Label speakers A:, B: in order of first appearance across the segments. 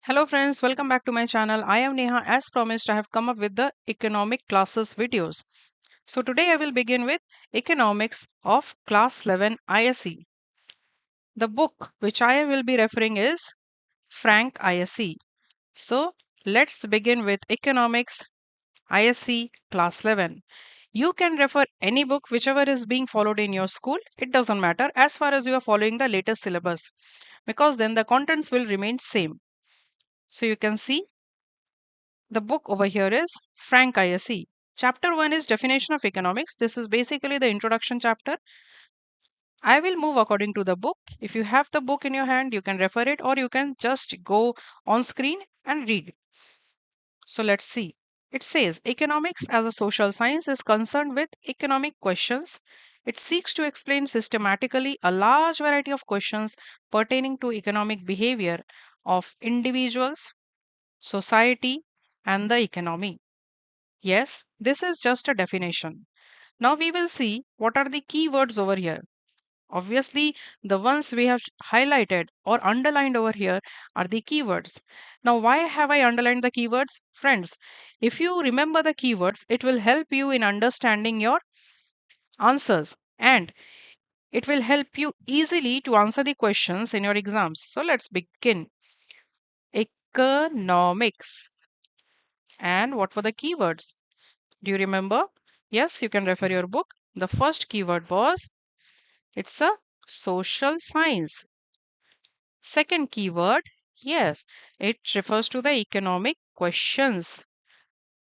A: Hello friends, welcome back to my channel. I am Neha. As promised, I have come up with the economic classes videos. So today I will begin with economics of class 11 ISE. The book which I will be referring is Frank ISE. So let's begin with economics ISC Class 11. You can refer any book whichever is being followed in your school. It doesn't matter as far as you are following the latest syllabus because then the contents will remain same. So you can see the book over here is Frank ISE. Chapter 1 is Definition of Economics. This is basically the introduction chapter. I will move according to the book. If you have the book in your hand, you can refer it or you can just go on screen and read. So let's see. It says economics as a social science is concerned with economic questions. It seeks to explain systematically a large variety of questions pertaining to economic behavior of individuals, society, and the economy. Yes, this is just a definition. Now we will see what are the keywords over here. Obviously, the ones we have highlighted or underlined over here are the keywords. Now, why have I underlined the keywords? Friends, if you remember the keywords, it will help you in understanding your answers and it will help you easily to answer the questions in your exams. So, let's begin. Economics. And what were the keywords? Do you remember? Yes, you can refer your book. The first keyword was it's a social science. Second keyword, yes, it refers to the economic questions.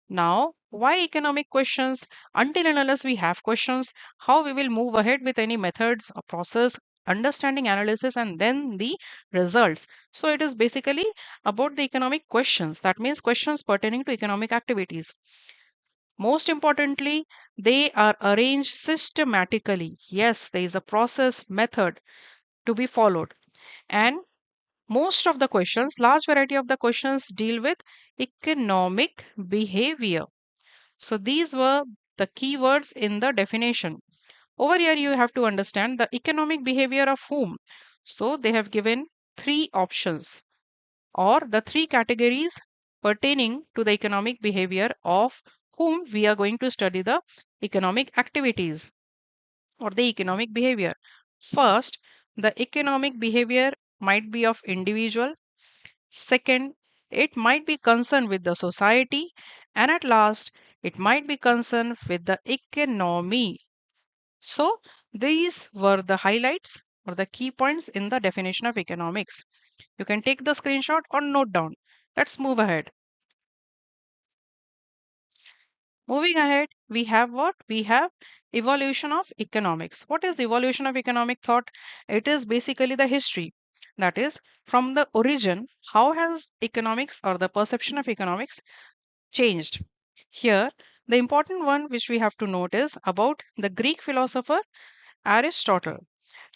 A: Now, why economic questions? Until and unless we have questions, how we will move ahead with any methods or process, understanding analysis, and then the results. So, it is basically about the economic questions. That means questions pertaining to economic activities. Most importantly, they are arranged systematically. Yes, there is a process method to be followed. And most of the questions, large variety of the questions deal with economic behavior. So these were the keywords in the definition. Over here, you have to understand the economic behavior of whom. So they have given three options or the three categories pertaining to the economic behavior of whom we are going to study the economic activities or the economic behavior. First, the economic behavior might be of individual. Second, it might be concerned with the society. And at last, it might be concerned with the economy. So, these were the highlights or the key points in the definition of economics. You can take the screenshot or note down. Let's move ahead. Moving ahead, we have what? We have evolution of economics. What is the evolution of economic thought? It is basically the history. That is, from the origin, how has economics or the perception of economics changed? Here, the important one which we have to note is about the Greek philosopher Aristotle.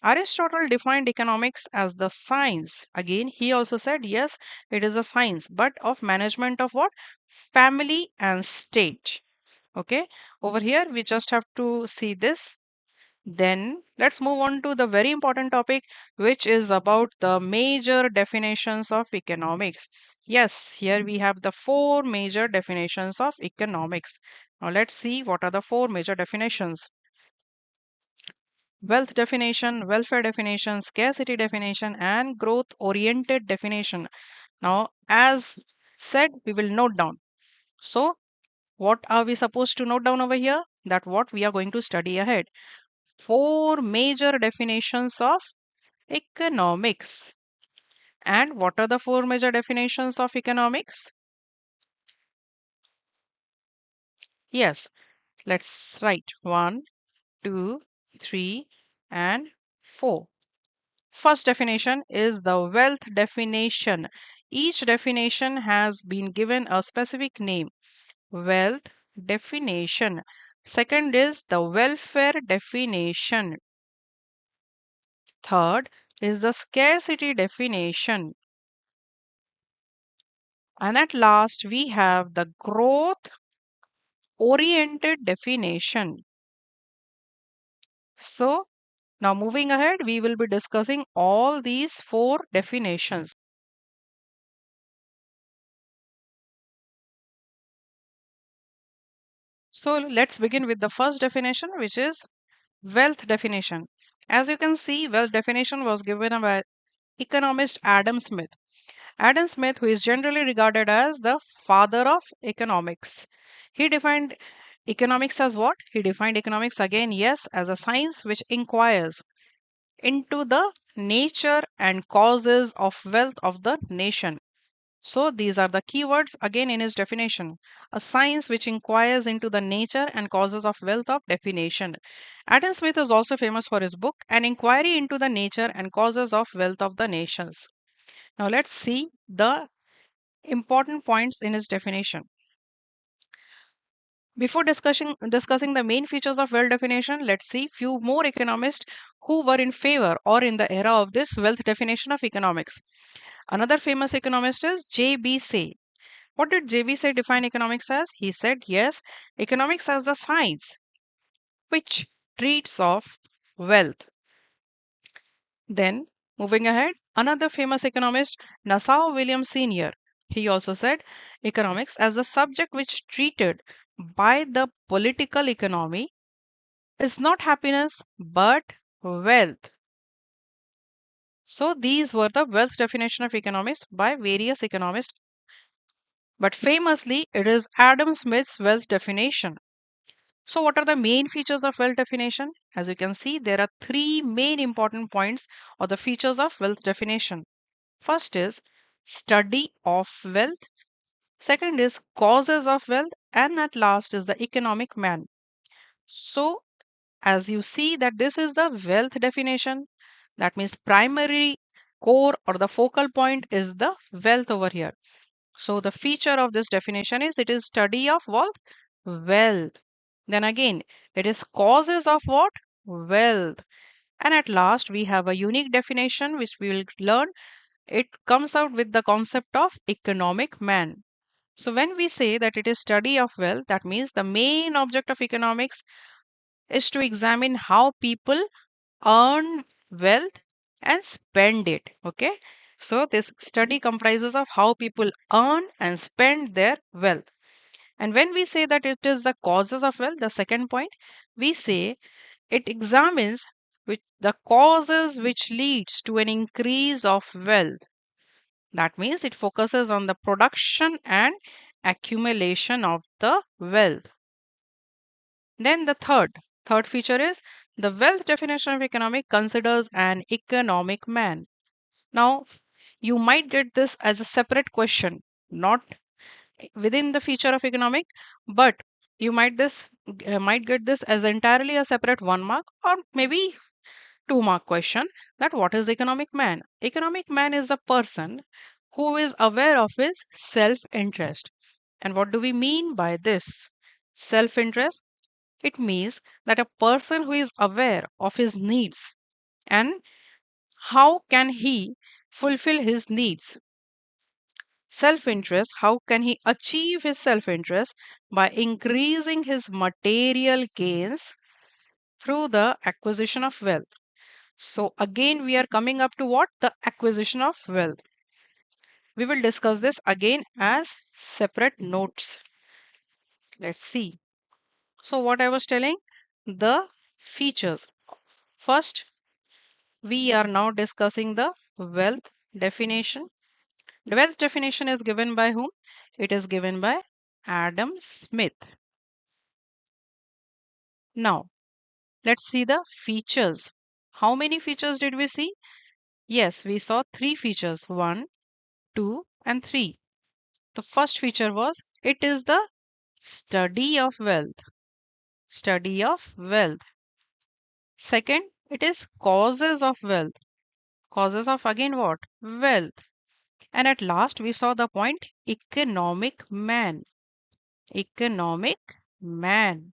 A: Aristotle defined economics as the science. Again, he also said, yes, it is a science, but of management of what? Family and state. Okay, over here we just have to see this. Then let's move on to the very important topic, which is about the major definitions of economics. Yes, here we have the four major definitions of economics. Now let's see what are the four major definitions. Wealth definition, welfare definition, scarcity definition, and growth oriented definition. Now, as said, we will note down. So, what are we supposed to note down over here? That what we are going to study ahead. Four major definitions of economics. And what are the four major definitions of economics? Yes, let's write one, two, three, and four. First definition is the wealth definition. Each definition has been given a specific name. Wealth definition. Second is the welfare definition. Third is the scarcity definition. And at last, we have the growth oriented definition. So, now moving ahead, we will be discussing all these four definitions. So let's begin with the first definition, which is wealth definition. As you can see, wealth definition was given by economist Adam Smith. Adam Smith, who is generally regarded as the father of economics. He defined economics as what? He defined economics again, yes, as a science which inquires into the nature and causes of wealth of the nation. So these are the keywords again in his definition. A science which inquires into the nature and causes of wealth of definition. Adam Smith is also famous for his book, An Inquiry into the Nature and Causes of Wealth of the Nations. Now let's see the important points in his definition. Before discussing the main features of wealth definition, let's see few more economists who were in favor or in the era of this wealth definition of economics. Another famous economist is J.B. Say. What did J.B. Say define economics as? He said, yes, economics as the science which treats of wealth. Then, moving ahead, another famous economist, Nassau Williams Sr., he also said economics as the subject which treated by the political economy is not happiness but wealth. So these were the wealth definition of economics by various economists, but famously it is Adam Smith's wealth definition. So what are the main features of wealth definition? As you can see, there are three main important points or the features of wealth definition. First is study of wealth. Second is causes of wealth. And at last is the economic man. So as you see that this is the wealth definition, that means primary core or the focal point is the wealth over here. So the feature of this definition is it is study of what? Wealth. Then again, it is causes of what? Wealth. And at last, we have a unique definition which we will learn. It comes out with the concept of economic man. So when we say that it is study of wealth, that means the main object of economics is to examine how people earn wealth and spend it. Okay. So this study comprises of how people earn and spend their wealth. And when we say that it is the causes of wealth, the second point, we say it examines which the causes which leads to an increase of wealth. That means it focuses on the production and accumulation of the wealth. Then the third feature is the wealth definition of economic considers an economic man. Now, you might get this as a separate question, not within the feature of economic, but you might get this as entirely a separate 1 mark or maybe 2 mark question, that what is economic man? Economic man is a person who is aware of his self interest. And what do we mean by this self interest? It means that a person who is aware of his needs and how can he fulfill his needs. Self interest, how can he achieve his self interest? By increasing his material gains through the acquisition of wealth. So again, we are coming up to what? The acquisition of wealth. We will discuss this again as separate notes. Let's see. So what I was telling, the features. First, we are now discussing the wealth definition. The wealth definition is given by whom? It is given by Adam Smith. Now, let's see the features. How many features did we see? Yes, we saw three features, 1, 2, and 3. The first feature was it is the study of wealth. Study of wealth. Second, it is causes of wealth. Causes of again what? Wealth. And at last, we saw the point economic man. Economic man.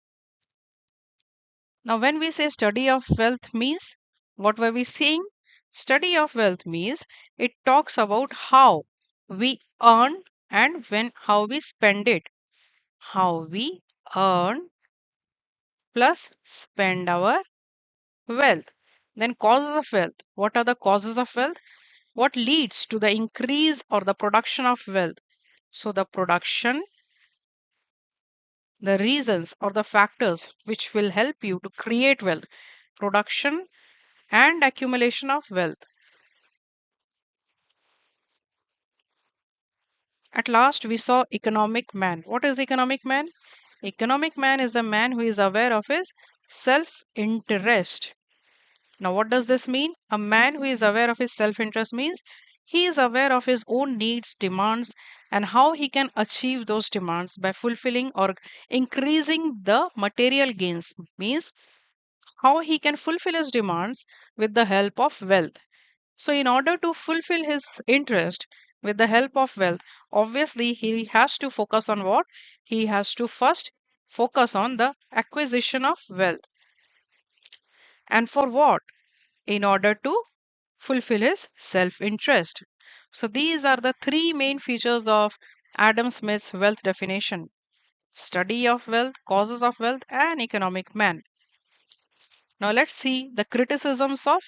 A: Now, when we say study of wealth means, what were we seeing? Study of wealth means it talks about how we earn and when how we spend it. How we earn plus spend our wealth. Then causes of wealth. What are the causes of wealth? What leads to the increase or the production of wealth? So the production the reasons or the factors which will help you to create wealth, production and accumulation of wealth. At last, we saw economic man. What is economic man? Economic man is the man who is aware of his self interest. Now, what does this mean? A man who is aware of his self interest means he is aware of his own needs, demands, and how he can achieve those demands by fulfilling or increasing the material gains. Means how he can fulfill his demands with the help of wealth. So, in order to fulfill his interest with the help of wealth, obviously he has to focus on what? He has to first focus on the acquisition of wealth. And for what? In order to fulfill his self interest. So, these are the three main features of Adam Smith's wealth definition: study of wealth, causes of wealth, and economic man. Now, let's see the criticisms of.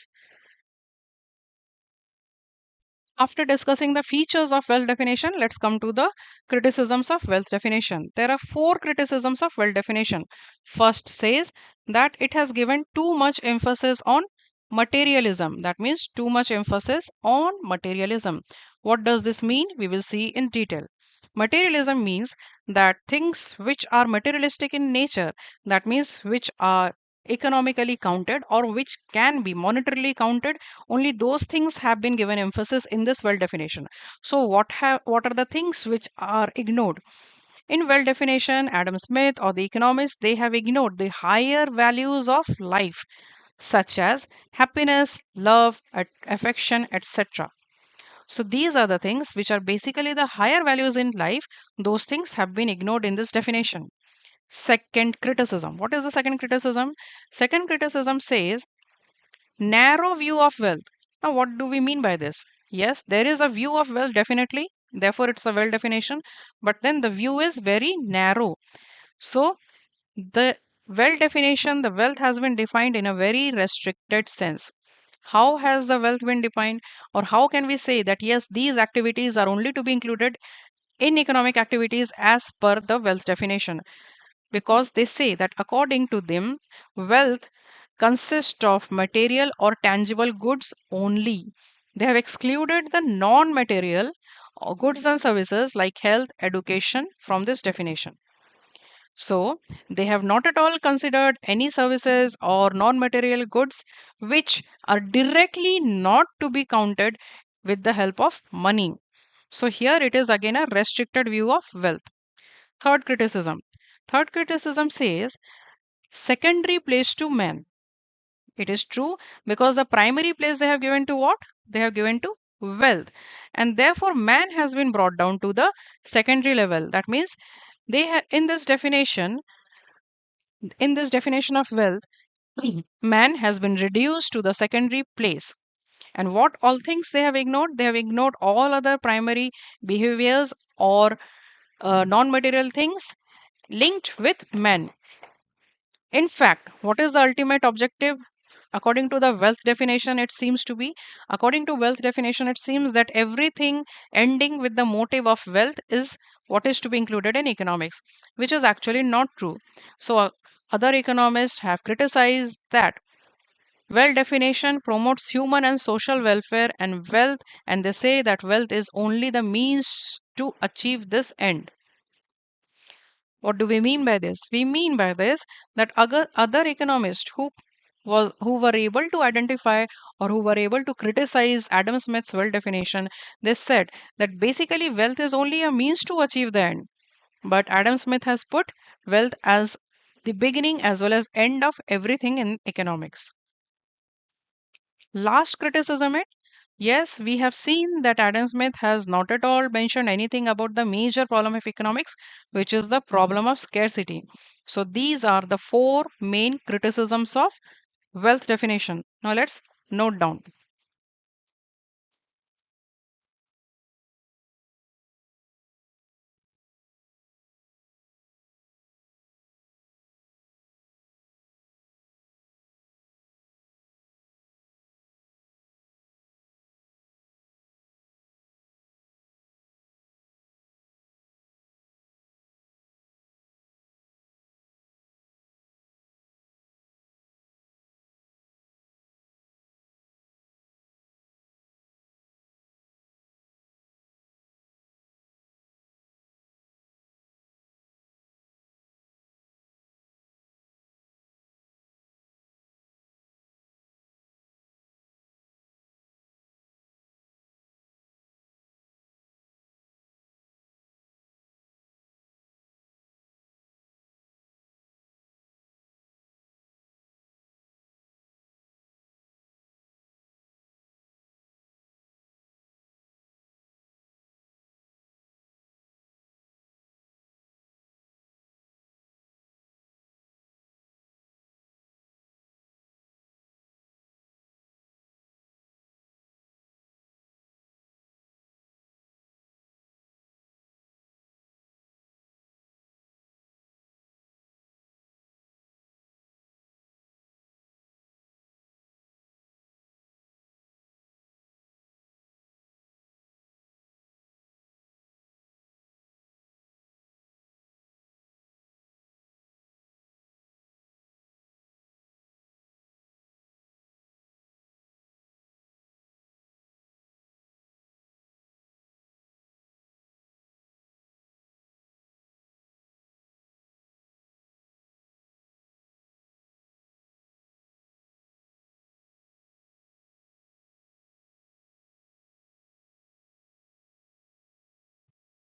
A: After discussing the features of wealth definition, let's come to the criticisms of wealth definition. There are four criticisms of wealth definition. First says that it has given too much emphasis on materialism. That means too much emphasis on materialism. What does this mean? We will see in detail. Materialism means that things which are materialistic in nature, that means which are economically counted or which can be monetarily counted, only those things have been given emphasis in this well definition. So what are the things which are ignored? In well definition, Adam Smith or the economists, they have ignored the higher values of life, such as happiness, love, affection, etc. So these are the things which are basically the higher values in life. Those things have been ignored in this definition. Second criticism. What is the second criticism? Second criticism says narrow view of wealth. Now, what do we mean by this? Yes, there is a view of wealth, definitely. Therefore, it's a well definition. But then the view is very narrow. So, the well definition, the wealth has been defined in a very restricted sense. How has the wealth been defined? Or how can we say that yes, these activities are only to be included in economic activities as per the wealth definition? Because they say that according to them, wealth consists of material or tangible goods only. They have excluded the non material goods and services like health, education from this definition. So, they have not at all considered any services or non material goods which are directly not to be counted with the help of money. So, here it is again a restricted view of wealth. Third criticism. Third criticism says secondary place to man. It is true because the primary place they have given to what? They have given to wealth. And therefore, man has been brought down to the secondary level. That means in this definition of wealth, man has been reduced to the secondary place. And what all things they have ignored? They have ignored all other primary behaviors or non material things linked with man. In fact, what is the ultimate objective? According to the wealth definition, it seems to be, according to wealth definition, it seems that everything ending with the motive of wealth is what is to be included in economics, which is actually not true. So, other economists have criticized that well definition promotes human and social welfare and wealth, and they say that wealth is only the means to achieve this end. What do we mean by this? We mean by this that other economists who were able to identify or who were able to criticize Adam Smith's wealth definition, they said that basically wealth is only a means to achieve the end. But Adam Smith has put wealth as the beginning as well as end of everything in economics. Last criticism it. Yes, we have seen that Adam Smith has not at all mentioned anything about the major problem of economics, which is the problem of scarcity. So these are the four main criticisms of wealth definition. Now let's note down.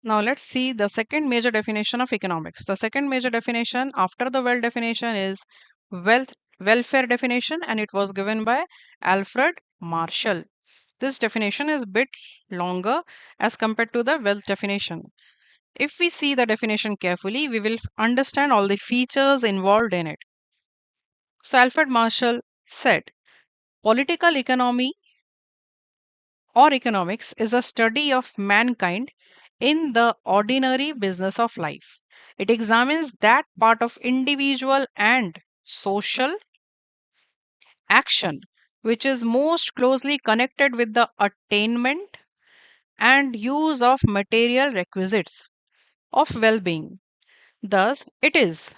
A: Now let's see the second major definition of economics. The second major definition after the wealth definition is wealth welfare definition, and it was given by Alfred Marshall. This definition is a bit longer as compared to the wealth definition. If we see the definition carefully, we will understand all the features involved in it. So Alfred Marshall said, political economy or economics is a study of mankind in the ordinary business of life. It examines that part of individual and social action which is most closely connected with the attainment and use of material requisites of well being. Thus, it is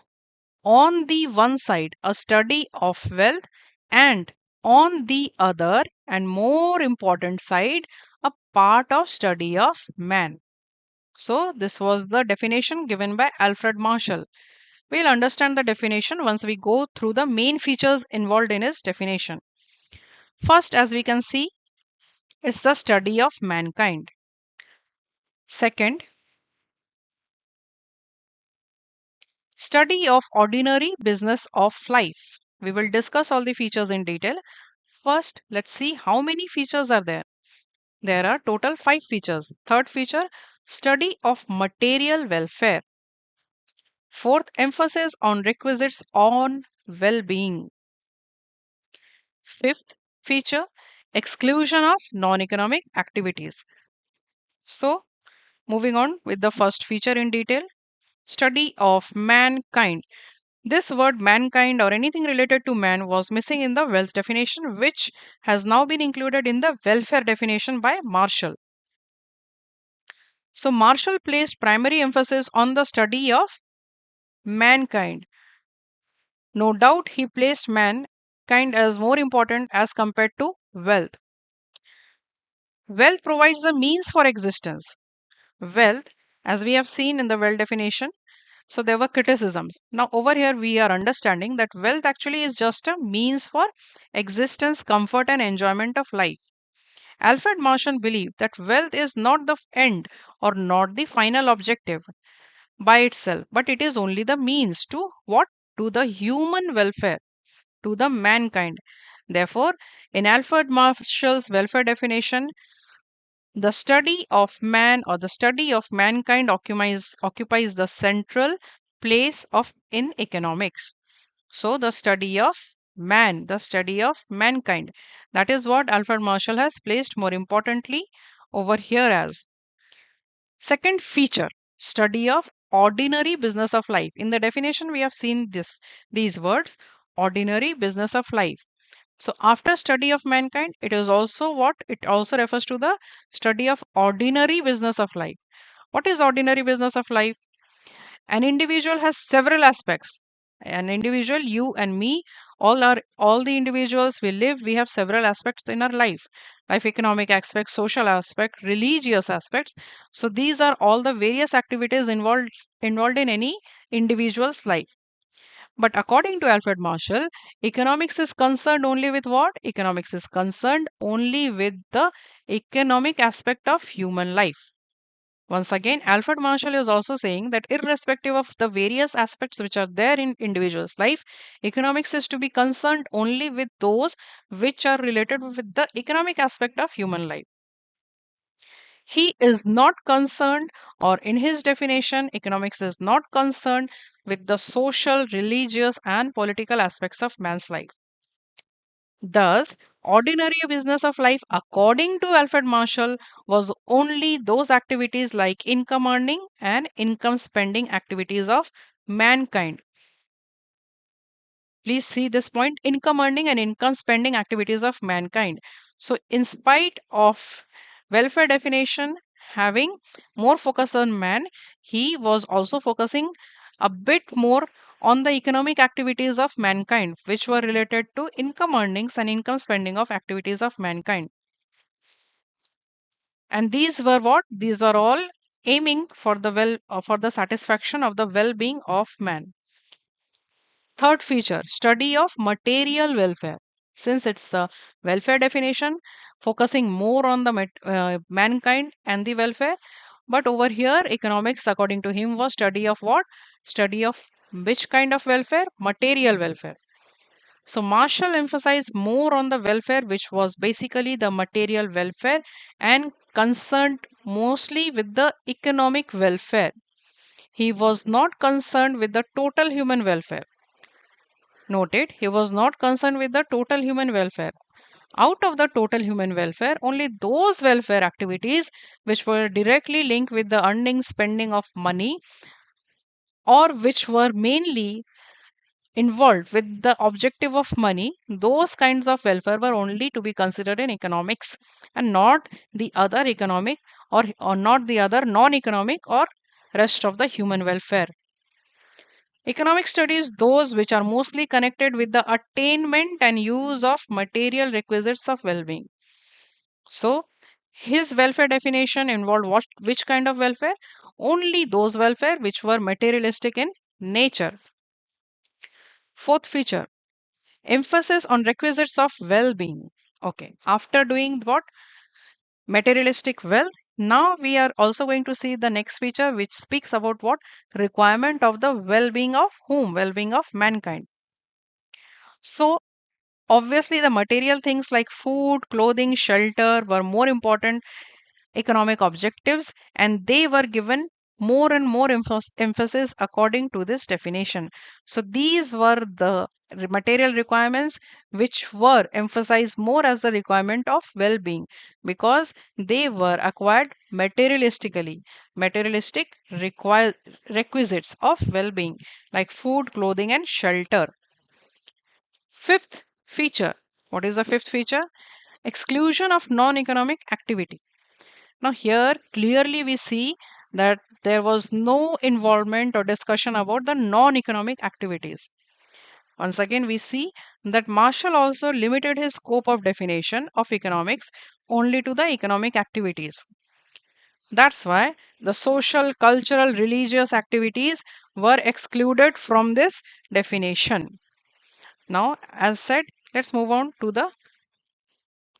A: on the one side a study of wealth, and on the other and more important side a part of study of man. So this was the definition given by Alfred Marshall. We'll understand the definition once we go through the main features involved in his definition. First, as we can see, it's the study of mankind. Second, study of ordinary business of life. We will discuss all the features in detail. First, let's see how many features are there. There are total 5 features. Third feature, study of material welfare. Fourth, emphasis on requisites on well being. Fifth feature, exclusion of non economic activities. So, moving on with the first feature in detail, study of mankind. This word mankind or anything related to man was missing in the wealth definition, which has now been included in the welfare definition by Marshall. So, Marshall placed primary emphasis on the study of mankind. No doubt he placed mankind as more important as compared to wealth. Wealth provides the means for existence. Wealth, as we have seen in the wealth definition, so there were criticisms. Now, over here, we are understanding that wealth actually is just a means for existence, comfort, and enjoyment of life. Alfred Marshall believed that wealth is not the end or not the final objective by itself, but it is only the means to what? To the human welfare, to the mankind. Therefore, in Alfred Marshall's welfare definition, the study of man or the study of mankind occupies the central place of in economics. So the study of man, the study of mankind, that is what Alfred Marshall has placed more importantly over here as. Second feature, study of ordinary business of life. In the definition, we have seen these words, ordinary business of life. So after study of mankind, it is also what? It also refers to the study of ordinary business of life. What is ordinary business of life? An individual has several aspects. An individual, you and me, all the individuals we live, we have several aspects in our life economic aspects, social aspect, religious aspects. So these are all the various activities involved in any individual's life. But according to Alfred Marshall, economics is concerned only with what? Economics is concerned only with the economic aspect of human life. Once again, Alfred Marshall is also saying that irrespective of the various aspects which are there in individual's life, economics is to be concerned only with those which are related with the economic aspect of human life. He is not concerned, or in his definition, economics is not concerned with the social, religious, and political aspects of man's life. Thus, ordinary business of life, according to Alfred Marshall, was only those activities like income earning and income spending activities of mankind. Please see this point, income earning and income spending activities of mankind. So, in spite of welfare definition having more focus on man, he was also focusing a bit more on the economic activities of mankind, which were related to income earnings and income spending of activities of mankind. And these were what? These were all aiming for the for the satisfaction of the well-being of man. Third feature, study of material welfare. Since it's the welfare definition, focusing more on the mankind and the welfare. But over here, economics, according to him, was study of what? Study of which kind of welfare? Material welfare. So Marshall emphasized more on the welfare, which was basically the material welfare and concerned mostly with the economic welfare. He was not concerned with the total human welfare. Noted, he was not concerned with the total human welfare. Out of the total human welfare, only those welfare activities which were directly linked with the earning spending of money or which were mainly involved with the objective of money, those kinds of welfare were only to be considered in economics and not the other economic or not the other non-economic or rest of the human welfare. Economic studies those which are mostly connected with the attainment and use of material requisites of well-being. So his welfare definition involved which kind of welfare? Only those welfare which were materialistic in nature. Fourth feature, emphasis on requisites of well-being. Okay, after doing what? Materialistic wealth. Now we are also going to see the next feature which speaks about what? Requirement of the well-being of whom? Well-being of mankind. So obviously the material things like food, clothing, shelter were more important economic objectives and they were given more and more emphasis according to this definition. So these were the material requirements which were emphasized more as the requirement of well-being because they were acquired materialistically. Materialistic requisites of well-being like food, clothing and shelter. Fifth feature, what is the fifth feature? Exclusion of non-economic activity. Now, here clearly we see that there was no involvement or discussion about the non economic activities. Once again, we see that Marshall also limited his scope of definition of economics only to the economic activities. That's why the social, cultural, religious activities were excluded from this definition. Now, as said, let's move on to the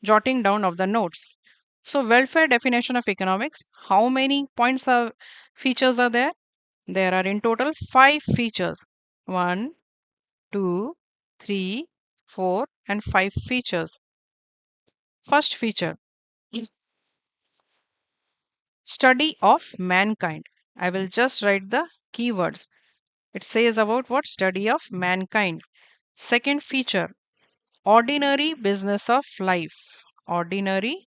A: jotting down of the notes. So, welfare definition of economics. How many points are features are there? There are in total five features. One, two, three, four, and five features. First feature, study of mankind. I will just write the keywords. It says about what? Study of mankind. Second feature, ordinary business of life. Ordinary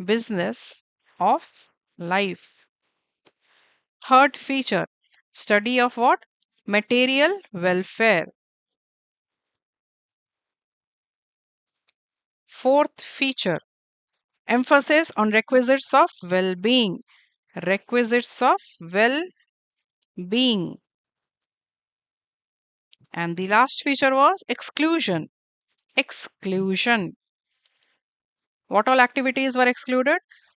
A: business of life. Third feature, study of what? Material welfare. Fourth feature, emphasis on requisites of well being. Requisites of well being. And the last feature was exclusion. Exclusion. What all activities were excluded?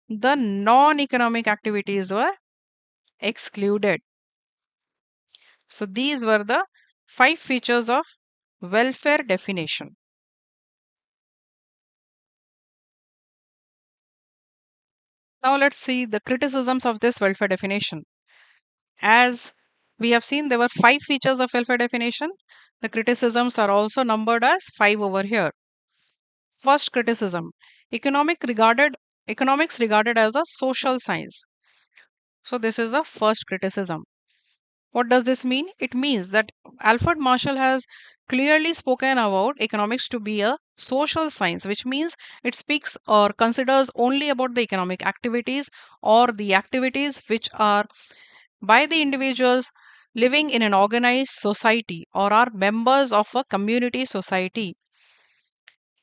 A: The non economic activities were excluded. So these were the five features of welfare definition. Now let's see the criticisms of this welfare definition. As we have seen, there were five features of welfare definition. The criticisms are also numbered as five over here. First criticism, economics regarded as a social science. So this is the first criticism. What does this mean? It means that Alfred Marshall has clearly spoken about economics to be a social science, which means it speaks or considers only about the economic activities or the activities which are by the individuals living in an organized society or are members of a community society.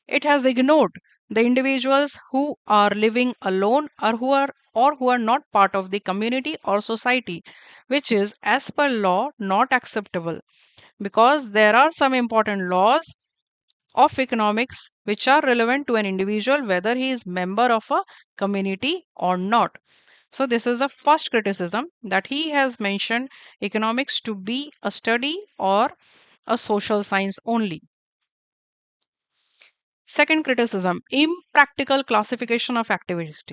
A: It has ignored the individuals who are living alone or who are not part of the community or society, which is as per law not acceptable because there are some important laws of economics which are relevant to an individual whether he is member of a community or not. So this is the first criticism, that he has mentioned economics to be a study or a social science only. Second criticism, impractical classification of activities.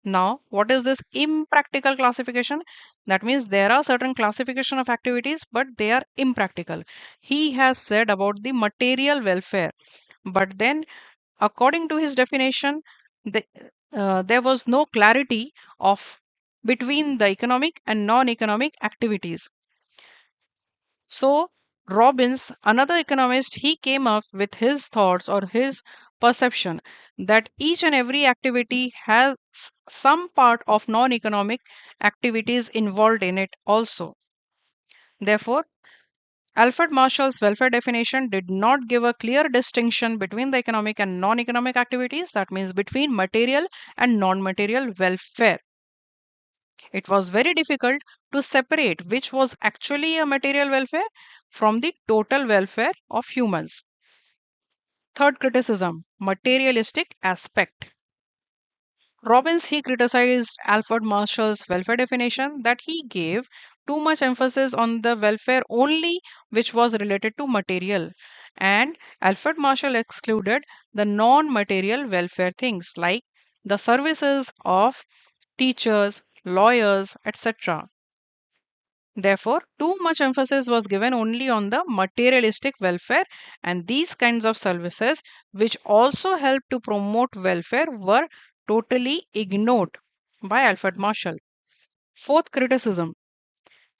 A: Now, what is this impractical classification? That means there are certain classification of activities, but they are impractical. He has said about the material welfare, but then according to his definition, the, there was no clarity of between the economic and non-economic activities. So Robbins, another economist, he came up with his thoughts or his perception that each and every activity has some part of non-economic activities involved in it also. Therefore, Alfred Marshall's welfare definition did not give a clear distinction between the economic and non economic activities, that means between material and non material welfare. It was very difficult to separate which was actually a material welfare from the total welfare of humans. Third criticism, materialistic aspect. Robbins he criticized Alfred Marshall's welfare definition that he gave too much emphasis on the welfare only which was related to material, and Alfred Marshall excluded the non-material welfare things like the services of teachers, lawyers, etc. Therefore, too much emphasis was given only on the materialistic welfare, and these kinds of services, which also help to promote welfare, were totally ignored by Alfred Marshall. Fourth criticism,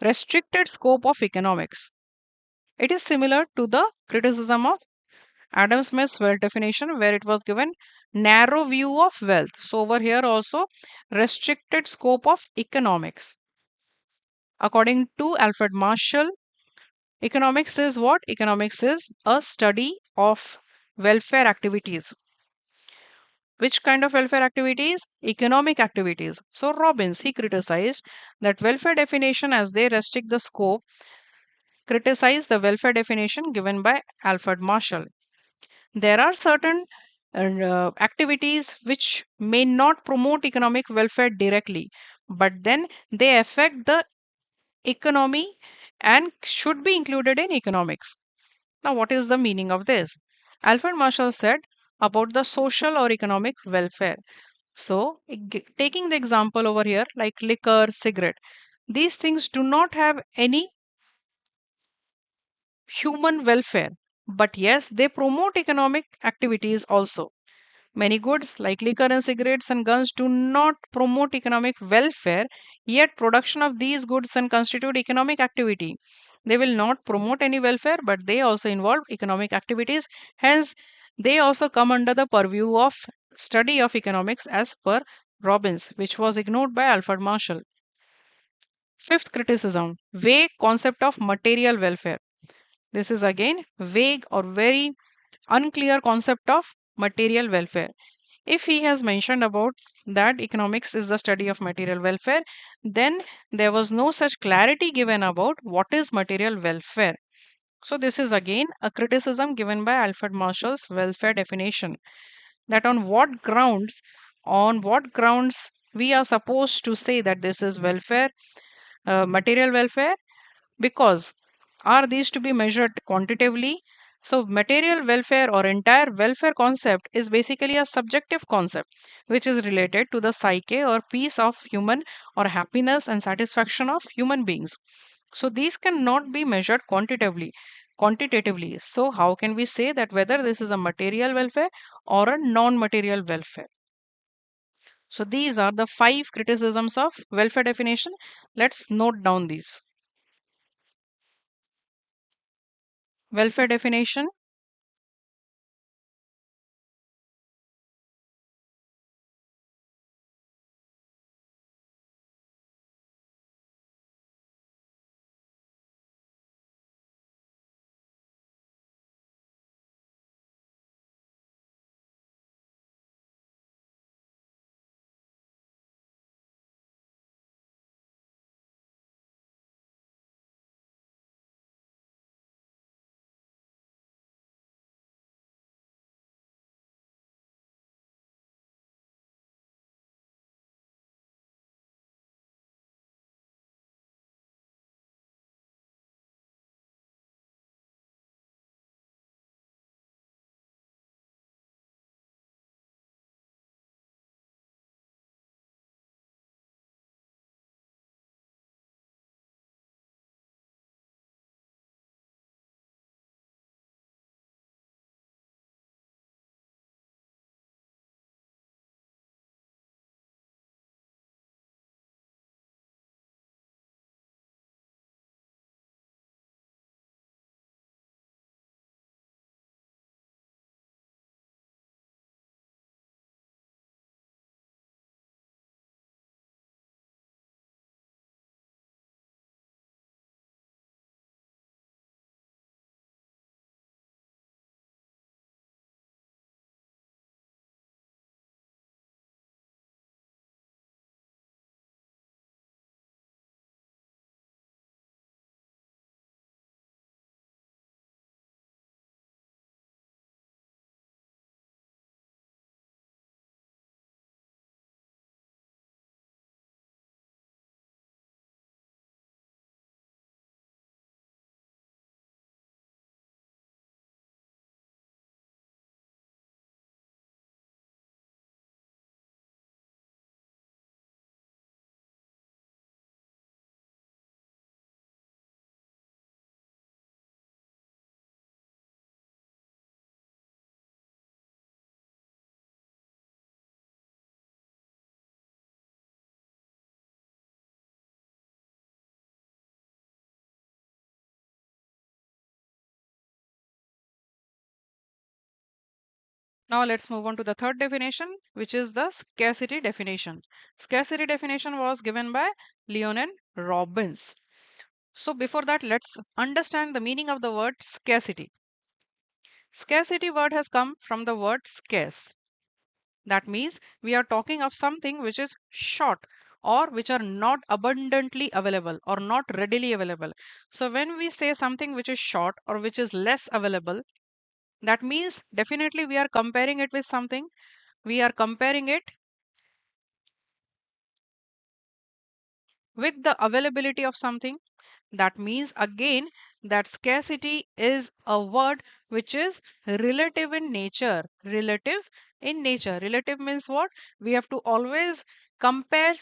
A: restricted scope of economics. It is similar to the criticism of Adam Smith's wealth definition, where it was given narrow view of wealth. So, over here also, restricted scope of economics. According to Alfred Marshall, economics is what? Economics is a study of welfare activities. Which kind of welfare activities? Economic activities. So Robbins, he criticized that welfare definition as they restrict the scope, criticized the welfare definition given by Alfred Marshall. There are certain activities which may not promote economic welfare directly, but then they affect the economy and should be included in economics. Now, what is the meaning of this? Alfred Marshall said about the social or economic welfare. So, taking the example over here, like liquor, cigarette, these things do not have any human welfare, but yes, they promote economic activities also. Many goods like liquor and cigarettes and guns do not promote economic welfare, yet production of these goods can constitute economic activity. They will not promote any welfare, but they also involve economic activities. Hence, they also come under the purview of study of economics as per Robbins, which was ignored by Alfred Marshall. Fifth criticism, vague concept of material welfare. This is again vague or very unclear concept of material welfare. If he has mentioned about that economics is the study of material welfare, then there was no such clarity given about what is material welfare. So this is again a criticism given by Alfred Marshall's welfare definition, that on what grounds we are supposed to say that this is welfare, material welfare, because are these to be measured quantitatively? So, material welfare or entire welfare concept is basically a subjective concept which is related to the psyche or peace of human or happiness and satisfaction of human beings. So, these cannot be measured quantitatively. Quantitatively. So, how can we say that whether this is a material welfare or a non material welfare? So, these are the five criticisms of welfare definition. Let's note down these. Welfare definition. Now let's move on to the third definition, which is the scarcity definition. Scarcity definition was given by Leon Robbins. So before that, let's understand the meaning of the word scarcity. Scarcity word has come from the word scarce. That means we are talking of something which is short or which are not abundantly available or not readily available. So when we say something which is short or which is less available, that means definitely we are comparing it with something. We are comparing it with the availability of something. That means again that scarcity is a word which is relative in nature. Relative in nature. Relative means what? We have to always compare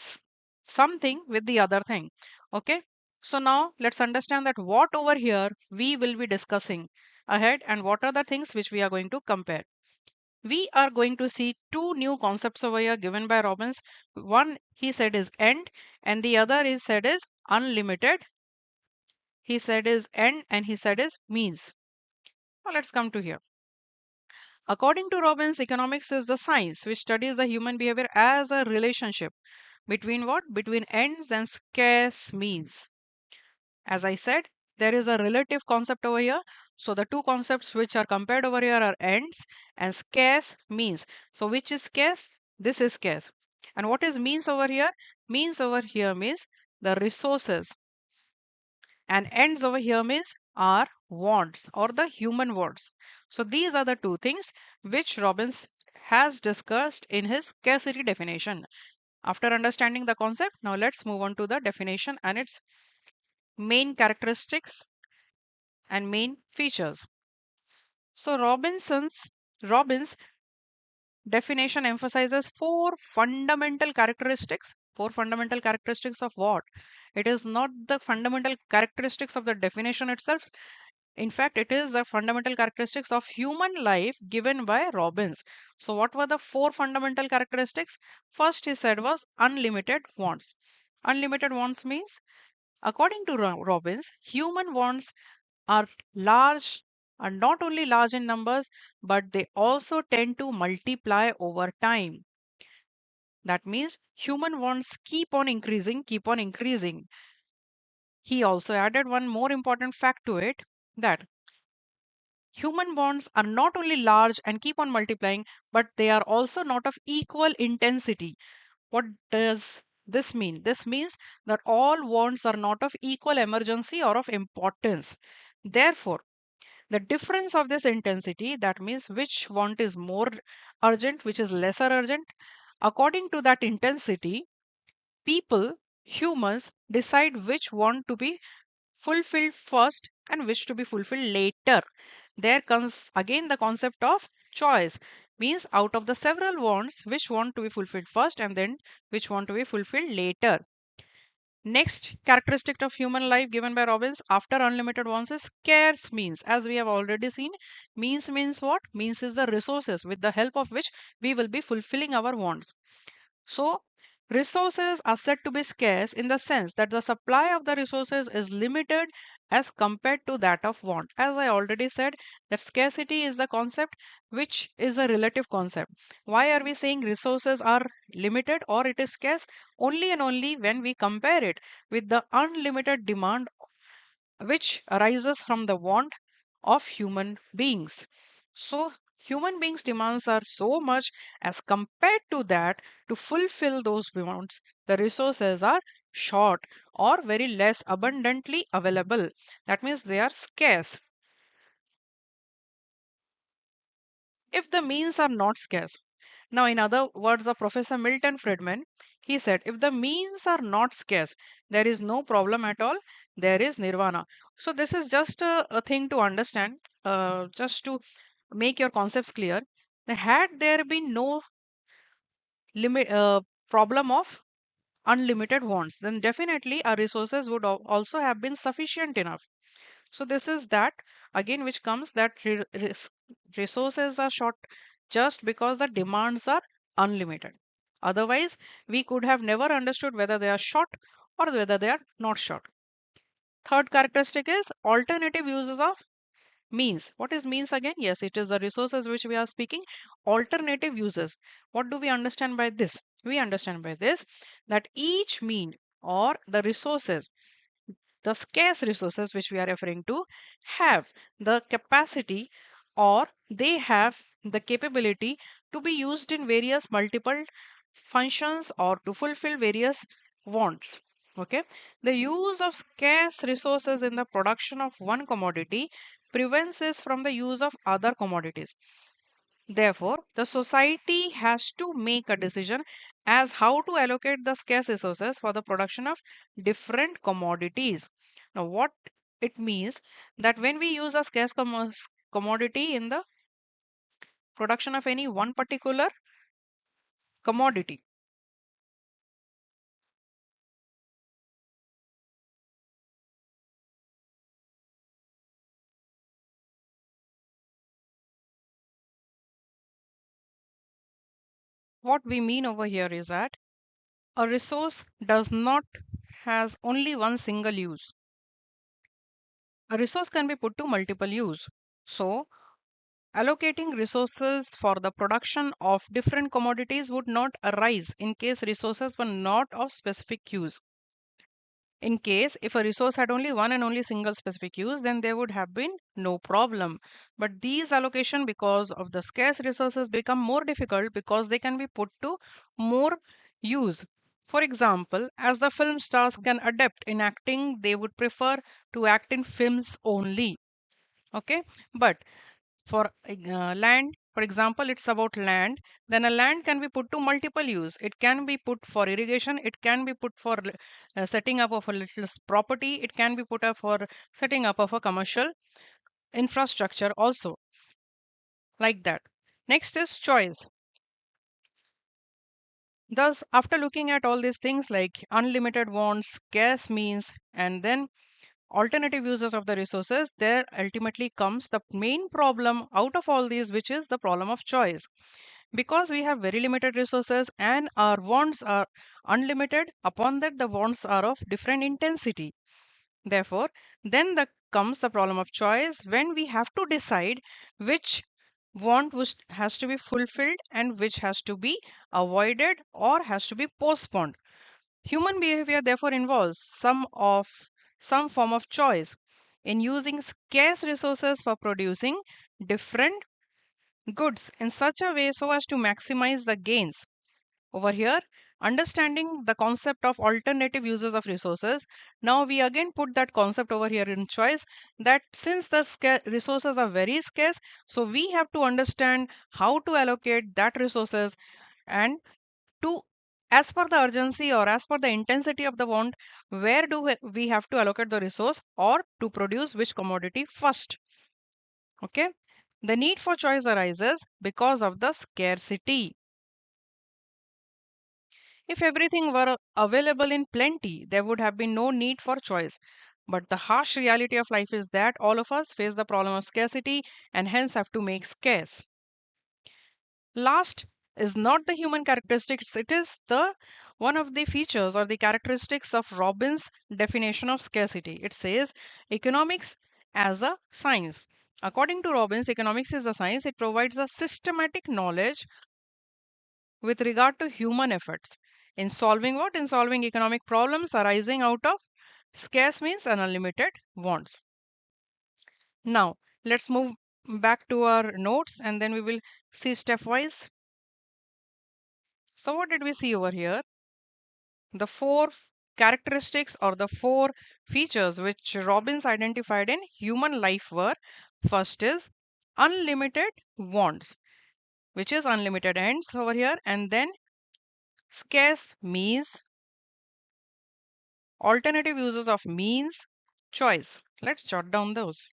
A: something with the other thing. Okay. So now let's understand that what over here we will be discussing ahead and what are the things which we are going to compare. We are going to see two new concepts over here given by Robbins. One he said is end and the other is said is unlimited. He said is end and he said is means. Now let's come to here. According to Robbins, economics is the science which studies the human behavior as a relationship between what? Between ends and scarce means. As I said, there is a relative concept over here. So the two concepts which are compared over here are ends and scarce means. So which is scarce? This is scarce. And what is means over here? Means over here means the resources. And ends over here means are wants or the human wants. So these are the two things which Robbins has discussed in his scarcity definition. After understanding the concept, now let's move on to the definition and its main characteristics and main features. So Robbins definition emphasizes four fundamental characteristics. Four fundamental characteristics of what? It is not the fundamental characteristics of the definition itself. In fact, it is the fundamental characteristics of human life given by Robbins. So, what were the four fundamental characteristics? First, he said was unlimited wants. Unlimited wants means, according to Robbins, human wants are large, are not only large in numbers, but they also tend to multiply over time. That means human wants keep on increasing, keep on increasing. He also added one more important fact to it, that human bonds are not only large and keep on multiplying, but they are also not of equal intensity. What does this mean? This means that all wants are not of equal emergency or of importance. Therefore, the difference of this intensity, that means which want is more urgent, which is lesser urgent, according to that intensity, people, humans, decide which want to be fulfilled first and which to be fulfilled later. There comes again the concept of choice, means out of the several wants, which want to be fulfilled first and then which want to be fulfilled later. Next characteristic of human life given by Robbins after unlimited wants is scarce means. As we have already seen, means what? Means is the resources with the help of which we will be fulfilling our wants. So, resources are said to be scarce in the sense that the supply of the resources is limited as compared to that of want. As I already said, that scarcity is the concept which is a relative concept. Why are we saying resources are limited or it is scarce? Only and only when we compare it with the unlimited demand which arises from the want of human beings. So, human beings' demands are so much as compared to that, to fulfill those wants, the resources are short or very less abundantly available. That means they are scarce. If the means are not scarce. Now, in other words of Professor Milton Friedman, he said, if the means are not scarce, there is no problem at all, there is nirvana. So, this is just a thing to understand, just to make your concepts clear. Had there been no limit, problem of unlimited wants, then definitely our resources would also have been sufficient enough. So this is that again which comes that resources are short just because the demands are unlimited. Otherwise, we could have never understood whether they are short or whether they are not short. Third characteristic is alternative uses of Means. What is means again? Yes, it is the resources which we are speaking. Alternative uses. What do we understand by this? We understand by this that each mean or the resources, the scarce resources which we are referring to, have the capacity or they have the capability to be used in various multiple functions or to fulfill various wants. Okay, the use of scarce resources in the production of one commodity prevents us from the use of other commodities. Therefore, the society has to make a decision as how to allocate the scarce resources for the production of different commodities. Now, what it means that when we use a scarce commodity in the production of any one particular commodity, what we mean over here is that a resource does not has only one single use. A resource can be put to multiple use. So, allocating resources for the production of different commodities would not arise in case resources were not of specific use. In case if a resource had only one and only single specific use, then there would have been no problem. But these allocation because of the scarce resources become more difficult because they can be put to more use. For example, as the film stars can adapt in acting, they would prefer to act in films only. Okay, but for land, for example, it's about land, then a land can be put to multiple use. It can be put for irrigation, it can be put for setting up of a little property, it can be put up for setting up of a commercial infrastructure also, like that. Next is choice. Thus, after looking at all these things like unlimited wants, scarce means, and then alternative uses of the resources, there ultimately comes the main problem out of all these, which is the problem of choice. Because we have very limited resources and our wants are unlimited, upon that the wants are of different intensity. Therefore, then comes the problem of choice when we have to decide which has to be fulfilled and which has to be avoided or has to be postponed. Human behavior therefore involves some form of choice in using scarce resources for producing different goods in such a way so as to maximize the gains. Over here, understanding the concept of alternative uses of resources, now we again put that concept over here in choice that since the resources are very scarce, so we have to understand how to allocate that resources and to as per the urgency or as per the intensity of the want, where do we have to allocate the resource or to produce which commodity first. Okay, the need for choice arises because of the scarcity. If everything were available in plenty, there would have been no need for choice. But the harsh reality of life is that all of us face the problem of scarcity and hence have to make scarce. Last is not the human characteristics, it is the one of the features or the characteristics of Robbins' definition of scarcity. It says economics as a science. According to Robbins, economics is a science. It provides a systematic knowledge with regard to human efforts in solving what? In solving economic problems arising out of scarce means and unlimited wants. Now, let's move back to our notes and then we will see stepwise. So, what did we see over here? The four characteristics or the four features which Robbins identified in human life were: first is unlimited wants, which is unlimited ends over here, and then scarce means, alternative uses of means, choice. Let's jot down those.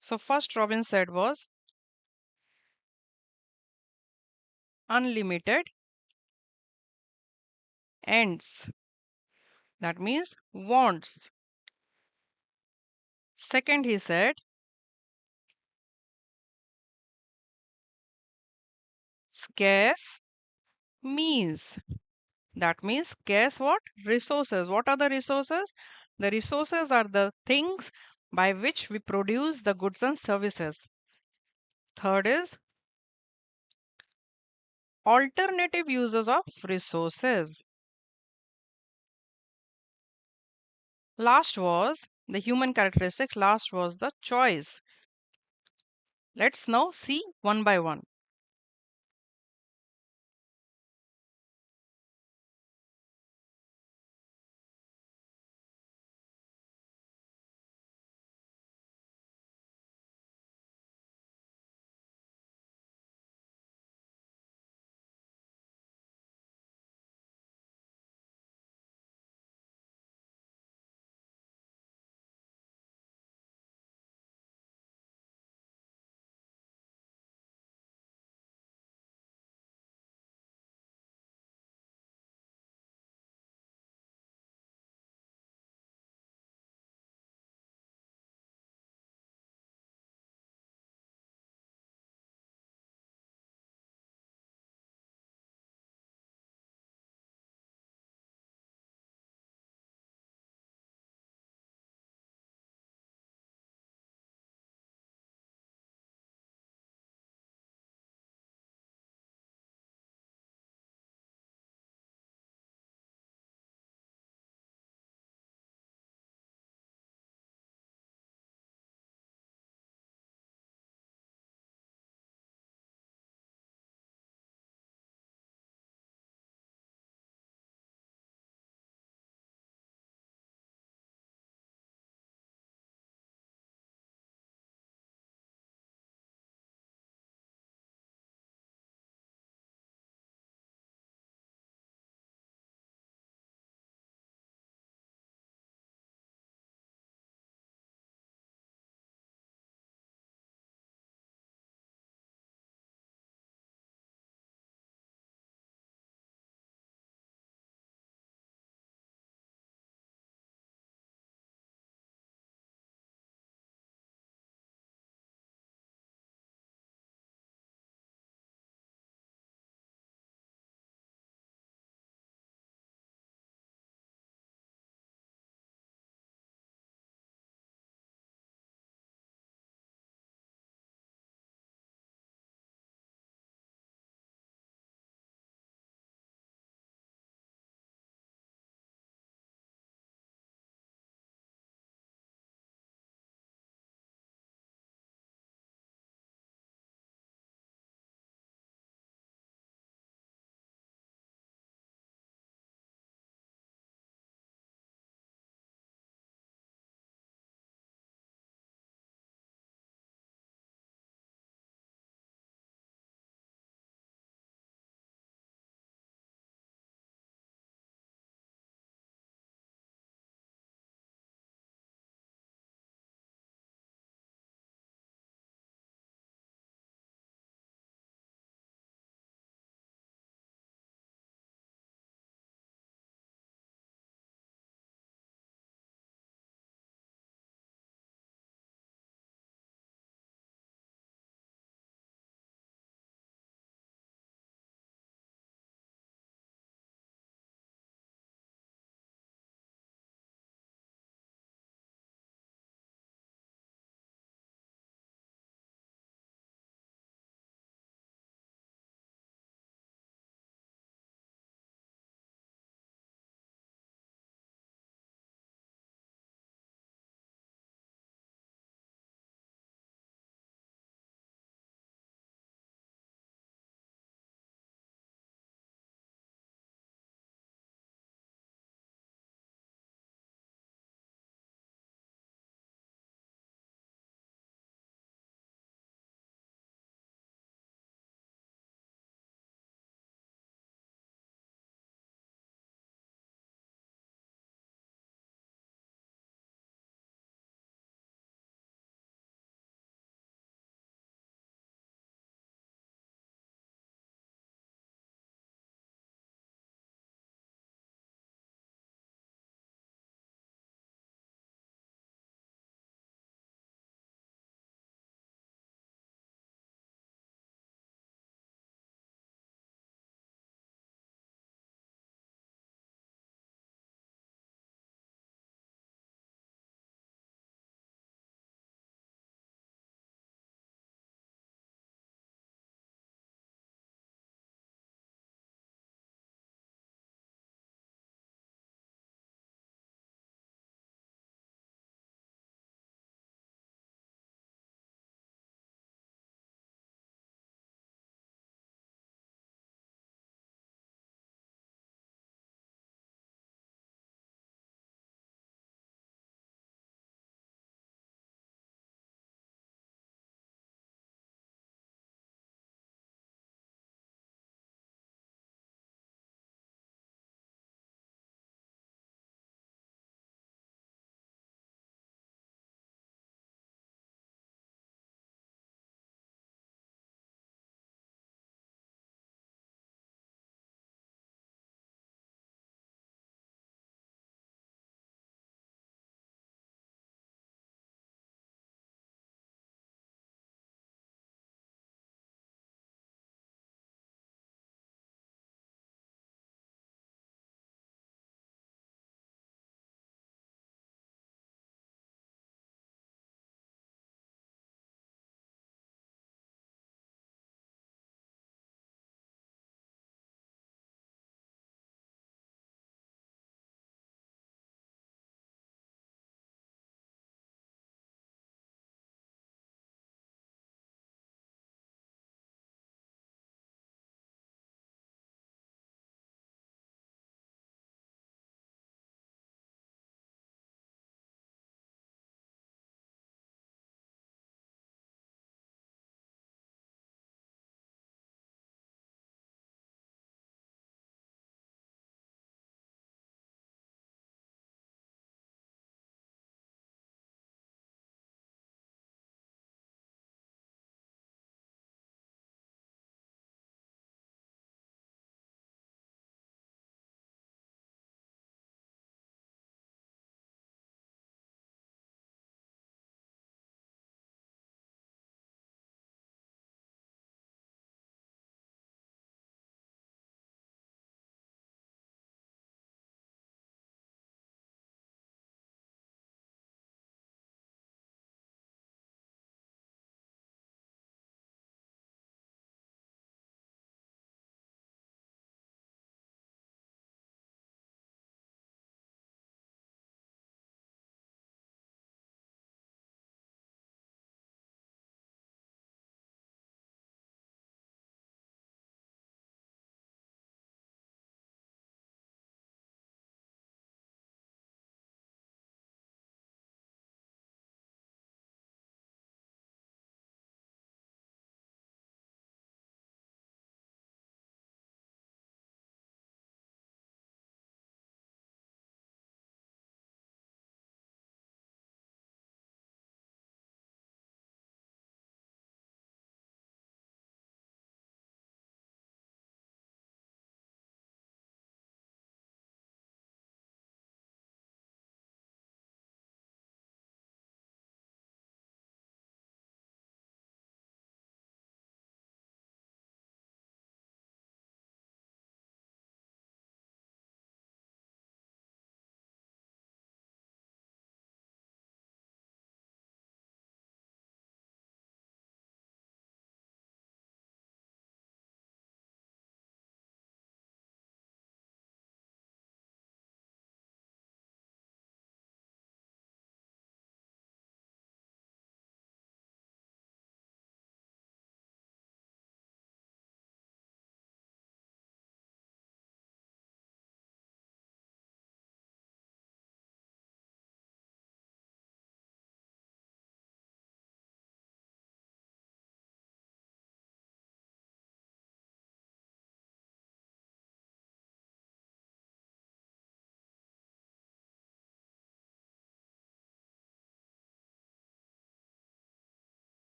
A: So, first Robbins said was unlimited ends, that means wants. Second, he said scarce means. That means scarce what? Resources. What are the resources? The resources are the things by which we produce the goods and services. Third is alternative uses of resources. Last was the human characteristic. Last was the choice. Let's now see one by one.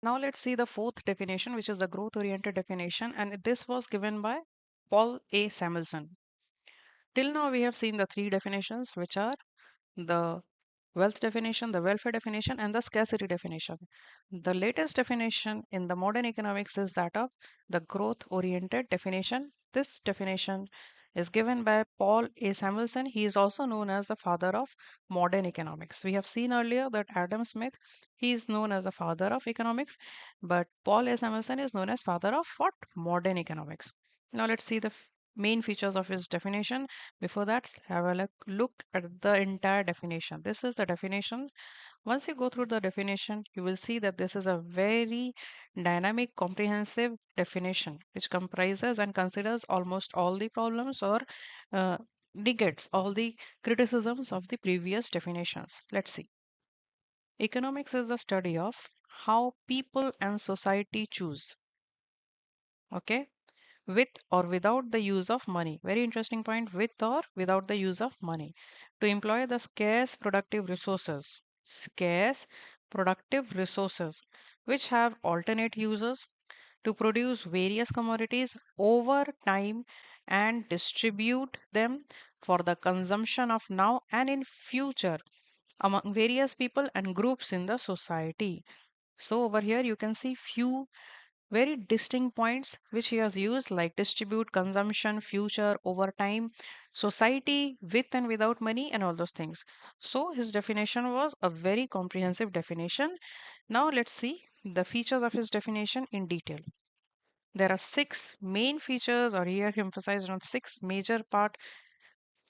A: Now let's see the fourth definition, which is the growth oriented definition, and this was given by Paul A. Samuelson. Till now, we have seen the three definitions, which are the wealth definition, the welfare definition, and the scarcity definition. The latest definition in the modern economics is that of the growth oriented definition. This definition is given by Paul A. Samuelson. He is also known as the father of modern economics. We have seen earlier that Adam Smith, he is known as the father of economics, but Paul A. Samuelson is known as father of what? Modern economics. Now let's see the main features of his definition. Before that, have a look at the entire definition. This is the definition. Once you go through the definition, you will see that this is a very dynamic, comprehensive definition which comprises and considers almost all the problems or uh, negates all the criticisms of the previous definitions. Let's see. Economics is the study of how people and society choose. Okay, with or without the use of money. Very interesting point. With or without the use of money to employ the scarce productive resources. Scarce productive resources which have alternate uses to produce various commodities over time and distribute them for the consumption of now and in future among various people and groups in the society. So over here you can see few very distinct points which he has used, like distribute, consumption, future, over time, society, with and without money, and all those things. So his definition was a very comprehensive definition. Now let's see the features of his definition in detail. There are six main features, or here he emphasized on six major part.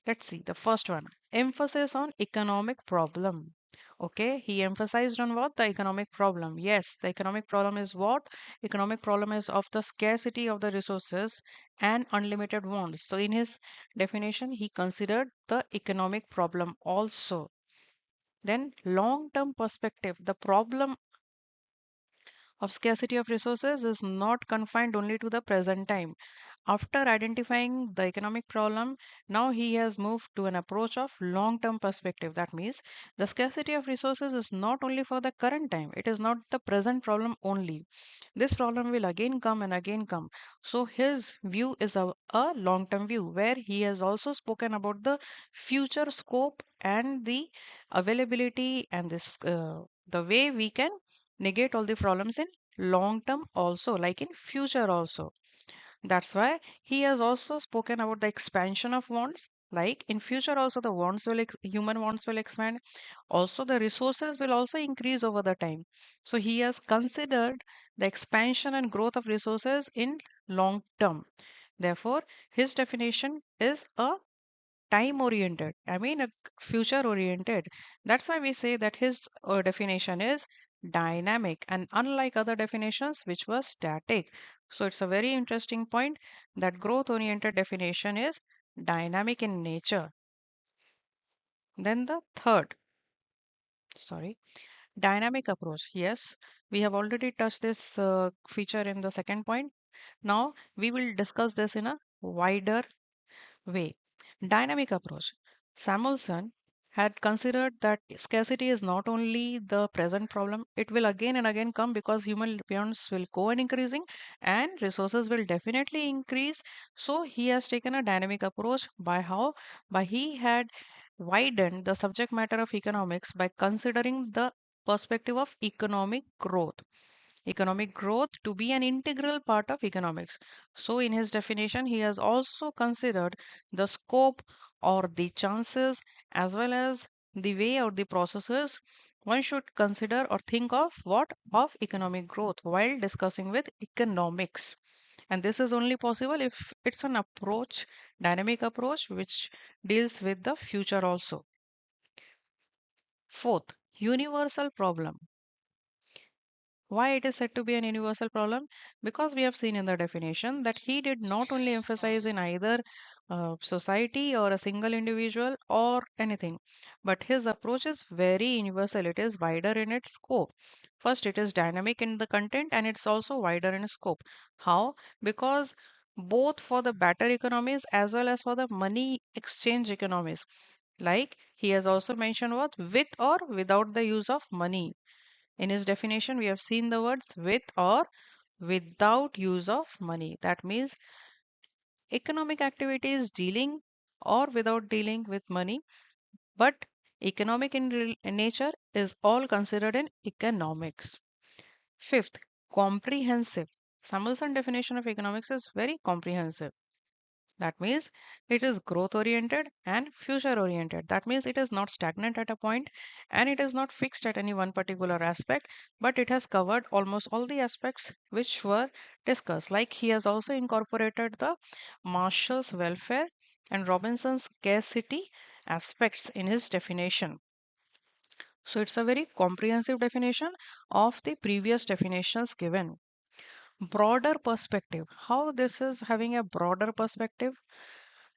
A: Let's see the first one, emphasis on economic problem. Okay, he emphasized on what? The economic problem. Yes, the economic problem is what? Economic problem is of the scarcity of the resources and unlimited wants. So, in his definition, he considered the economic problem also. Then, long term perspective. The problem of scarcity of resources is not confined only to the present time. After identifying the economic problem, now he has moved to an approach of long term perspective. That means the scarcity of resources is not only for the current time, it is not the present problem only. This problem will again come and again come. So his view is a long term view where he has also spoken about the future scope and the availability and this the way we can negate all the problems in long term also, like in future also. That's why he has also spoken about the expansion of wants. Like in future also the human wants will expand. Also the resources will also increase over the time. So he has considered the expansion and growth of resources in long term. Therefore, his definition is a time oriented, future oriented. That's why we say that his definition is dynamic and unlike other definitions which were static. So it's a very interesting point that growth oriented definition is dynamic in nature. Then the third, sorry, dynamic approach. Yes, we have already touched this feature in the second point. Now we will discuss this in a wider way. Dynamic approach. Samuelson had considered that scarcity is not only the present problem, it will again and again come because human demands will go on increasing and resources will definitely increase. So he has taken a dynamic approach by how? By he had widened the subject matter of economics by considering the perspective of economic growth. Economic growth to be an integral part of economics. So, in his definition, he has also considered the scope or the chances as well as the way or the processes one should consider or think of what of economic growth while discussing with economics. And this is only possible if it's an approach, dynamic approach, which deals with the future also. Fourth, universal problem. Why it is said to be an universal problem? Because we have seen in the definition that he did not only emphasize in either society or a single individual or anything, but his approach is very universal. It is wider in its scope. First, it is dynamic in the content and it's also wider in scope. How? Because both for the better economies as well as for the money exchange economies. Like he has also mentioned what with or without the use of money. In his definition, we have seen the words with or without use of money. That means economic activity is dealing or without dealing with money, but economic in nature is all considered in economics. Fifth, comprehensive. Samuelson definition of economics is very comprehensive. That means it is growth oriented and future oriented. That means it is not stagnant at a point and it is not fixed at any one particular aspect, but it has covered almost all the aspects which were discussed. Like he has also incorporated the Marshall's welfare and Robinson's scarcity aspects in his definition. So it's a very comprehensive definition of the previous definitions given. Broader perspective. How this is having a broader perspective?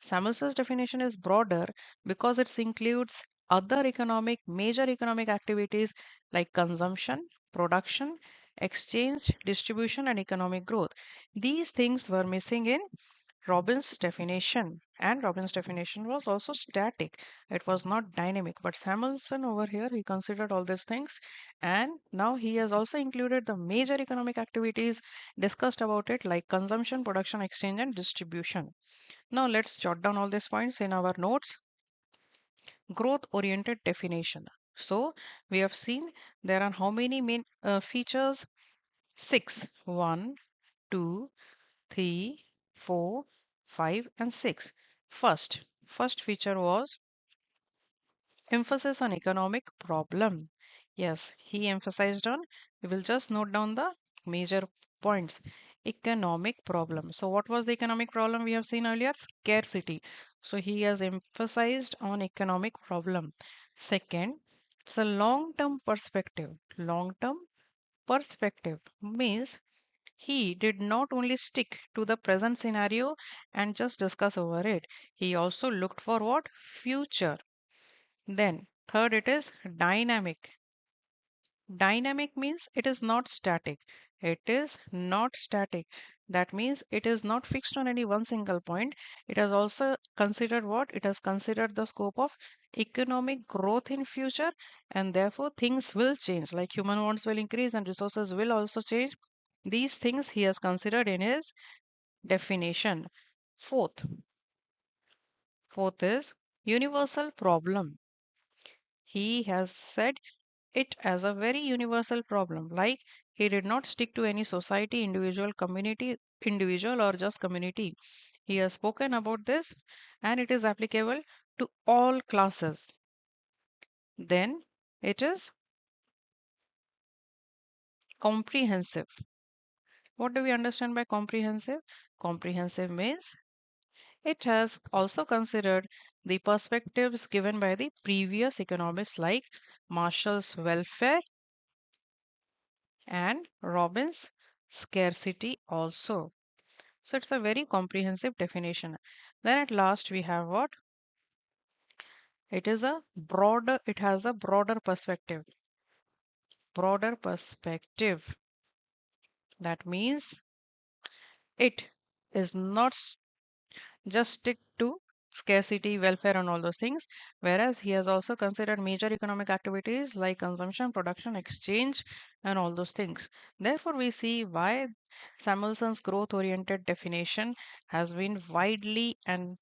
A: Samuelson's definition is broader because it includes other major economic activities like consumption, production, exchange, distribution, and economic growth. These things were missing in Robbins' definition, and Robbins' definition was also static. It was not dynamic. But Samuelson over here, he considered all these things, and now he has also included the major economic activities discussed about it, like consumption, production, exchange, and distribution. Now let's jot down all these points in our notes. Growth oriented definition. So we have seen there are how many main features? Six. One, two, three, four, five, and six. First feature was emphasis on economic problem. Yes, he emphasized on, we will just note down the major points. Economic problem. So, what was the economic problem we have seen earlier? Scarcity. So, he has emphasized on economic problem. Second, it's a long term perspective. Long term perspective means he did not only stick to the present scenario and just discuss over it, he also looked for what? Future. Then, third, it is dynamic. Dynamic means it is not static. It is not static. That means it is not fixed on any one single point. It has also considered what? It has considered the scope of economic growth in future, and therefore things will change. Like human wants will increase and resources will also change. These things he has considered in his definition. Fourth, fourth is universal problem. He has said it as a very universal problem. Like he did not stick to any society, individual, community, individual, or just community. He has spoken about this and it is applicable to all classes. Then it is comprehensive. What do we understand by comprehensive? Comprehensive means it has also considered the perspectives given by the previous economists like Marshall's welfare and Robbins' scarcity also. So it's a very comprehensive definition. Then at last we have what? It has a broader perspective. Broader perspective. That means it is not just stick to scarcity, welfare, and all those things. Whereas he has also considered major economic activities like consumption, production, exchange, and all those things. Therefore, we see why Samuelson's growth oriented definition has been widely and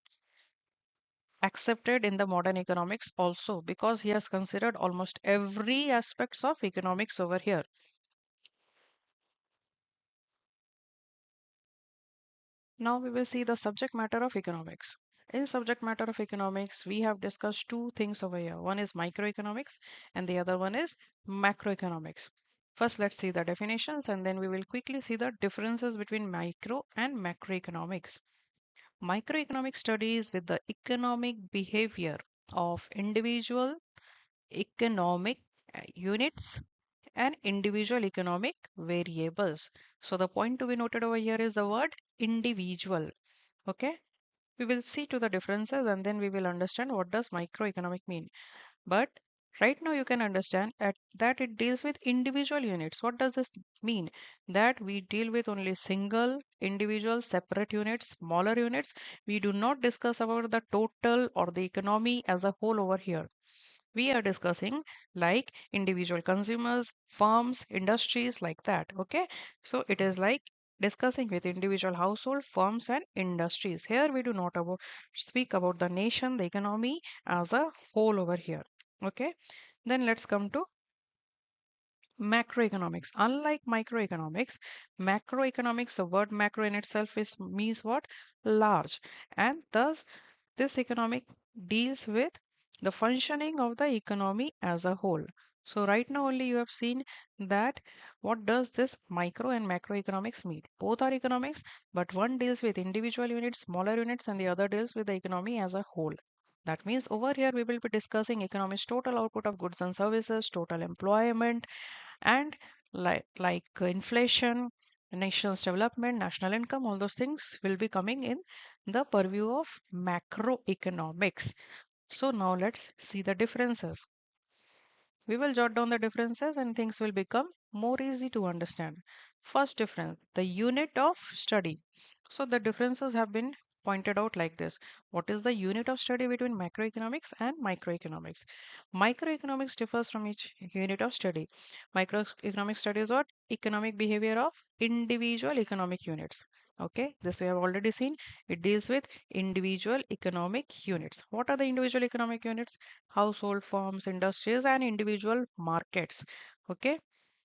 A: accepted in the modern economics also because he has considered almost every aspects of economics over here. Now we will see the subject matter of economics. In subject matter of economics, we have discussed two things over here. One is microeconomics and the other one is macroeconomics. First, let's see the definitions and then we will quickly see the differences between micro and macroeconomics. Microeconomic studies with the economic behavior of individual economic units and individual economic variables. So the point to be noted over here is the word individual. Okay, we will see to the differences and then we will understand what does microeconomic mean. But right now you can understand that it deals with individual units. What does this mean? That we deal with only single individual separate units, smaller units. We do not discuss about the total or the economy as a whole over here. We are discussing like individual consumers, firms, industries like that. Okay. So it is like discussing with individual household, firms, and industries. Here we do not speak about the nation, the economy as a whole over here. Okay. Then let's come to macroeconomics. Unlike microeconomics, macroeconomics, the word macro in itself is means what? Large. And thus this economic deals with the functioning of the economy as a whole. So right now only you have seen that what does this micro and macroeconomics mean? Both are economics, but one deals with individual units, smaller units, and the other deals with the economy as a whole. That means over here we will be discussing economy's total output of goods and services, total employment, and like inflation, nation's development, national income, all those things will be coming in the purview of macroeconomics. So now let's see the differences. We will jot down the differences and things will become more easy to understand. First difference, the unit of study. So the differences have been pointed out like this. What is the unit of study between macroeconomics and microeconomics? Microeconomics differs from each unit of study. Microeconomic study is what? Economic behavior of individual economic units. Okay, this we have already seen. It deals with individual economic units. What are the individual economic units? Household, firms, industries, and individual markets. Okay.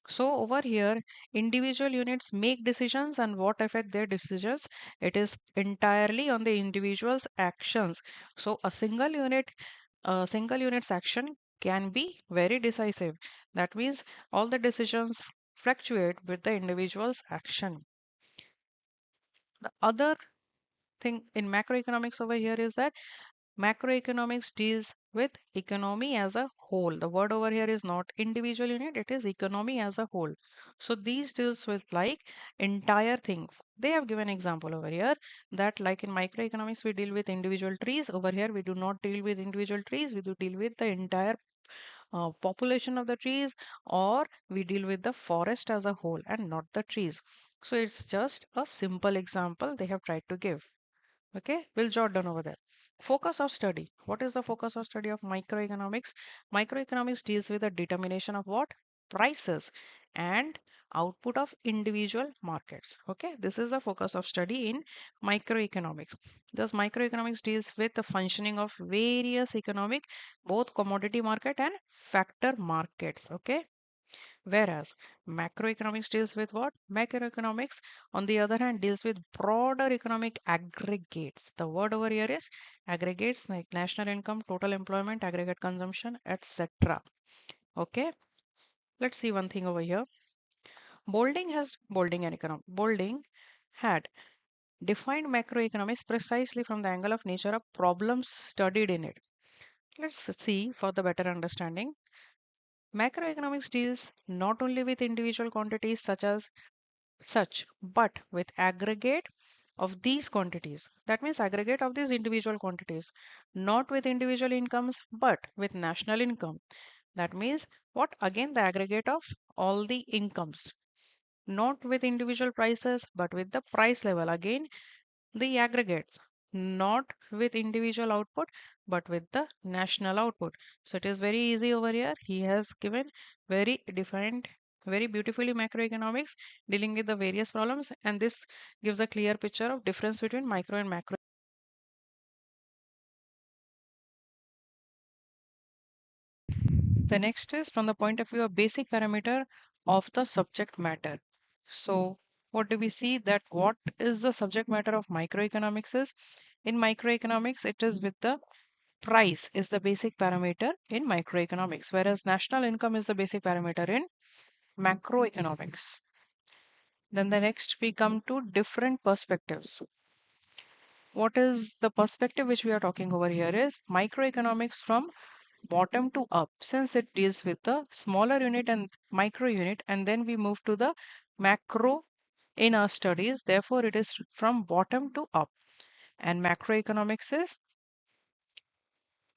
A: So over here, individual units make decisions and what affect their decisions. It is entirely on the individual's actions. So a single unit's action can be very decisive. That means all the decisions fluctuate with the individual's action. The other thing in macroeconomics over here is that macroeconomics deals with economy as a whole. The word over here is not individual unit, it is economy as a whole. So these deals with like entire thing. They have given example over here that like in microeconomics we deal with individual trees. Over here we do not deal with individual trees, we do deal with the entire population of the trees, or we deal with the forest as a whole and not the trees. So it's just a simple example they have tried to give. Okay, we'll jot down over there. Focus of study. What is the focus of study of microeconomics? Microeconomics deals with the determination of what? Prices and output of individual markets. Okay, this is the focus of study in microeconomics. Thus, microeconomics deals with the functioning of various economic, both commodity market and factor markets. Okay, whereas macroeconomics deals with what? Macroeconomics, on the other hand, deals with broader economic aggregates. The word over here is aggregates like national income, total employment, aggregate consumption, etc. Okay, let's see one thing over here. Bolding had defined macroeconomics precisely from the angle of nature of problems studied in it. Let's see for the better understanding. Macroeconomics deals not only with individual quantities but with aggregate of these quantities. That means aggregate of these individual quantities, not with individual incomes, but with national income. That means what? Again, the aggregate of all the incomes, not with individual prices, but with the price level. Again, the aggregates, not with individual output, but with the national output. So it is very easy over here. He has given very defined, very beautifully macroeconomics dealing with the various problems, and this gives a clear picture of difference between micro and macro. The next is from the point of view of basic parameter of the subject matter. So what do we see that what is the subject matter of microeconomics is? In microeconomics, it is with the price is the basic parameter in microeconomics, whereas national income is the basic parameter in macroeconomics. Then the next we come to different perspectives. What is the perspective which we are talking over here is microeconomics from bottom to up, since it deals with the smaller unit and micro unit, and then we move to the macro in our studies. Therefore, it is from bottom to up, and macroeconomics is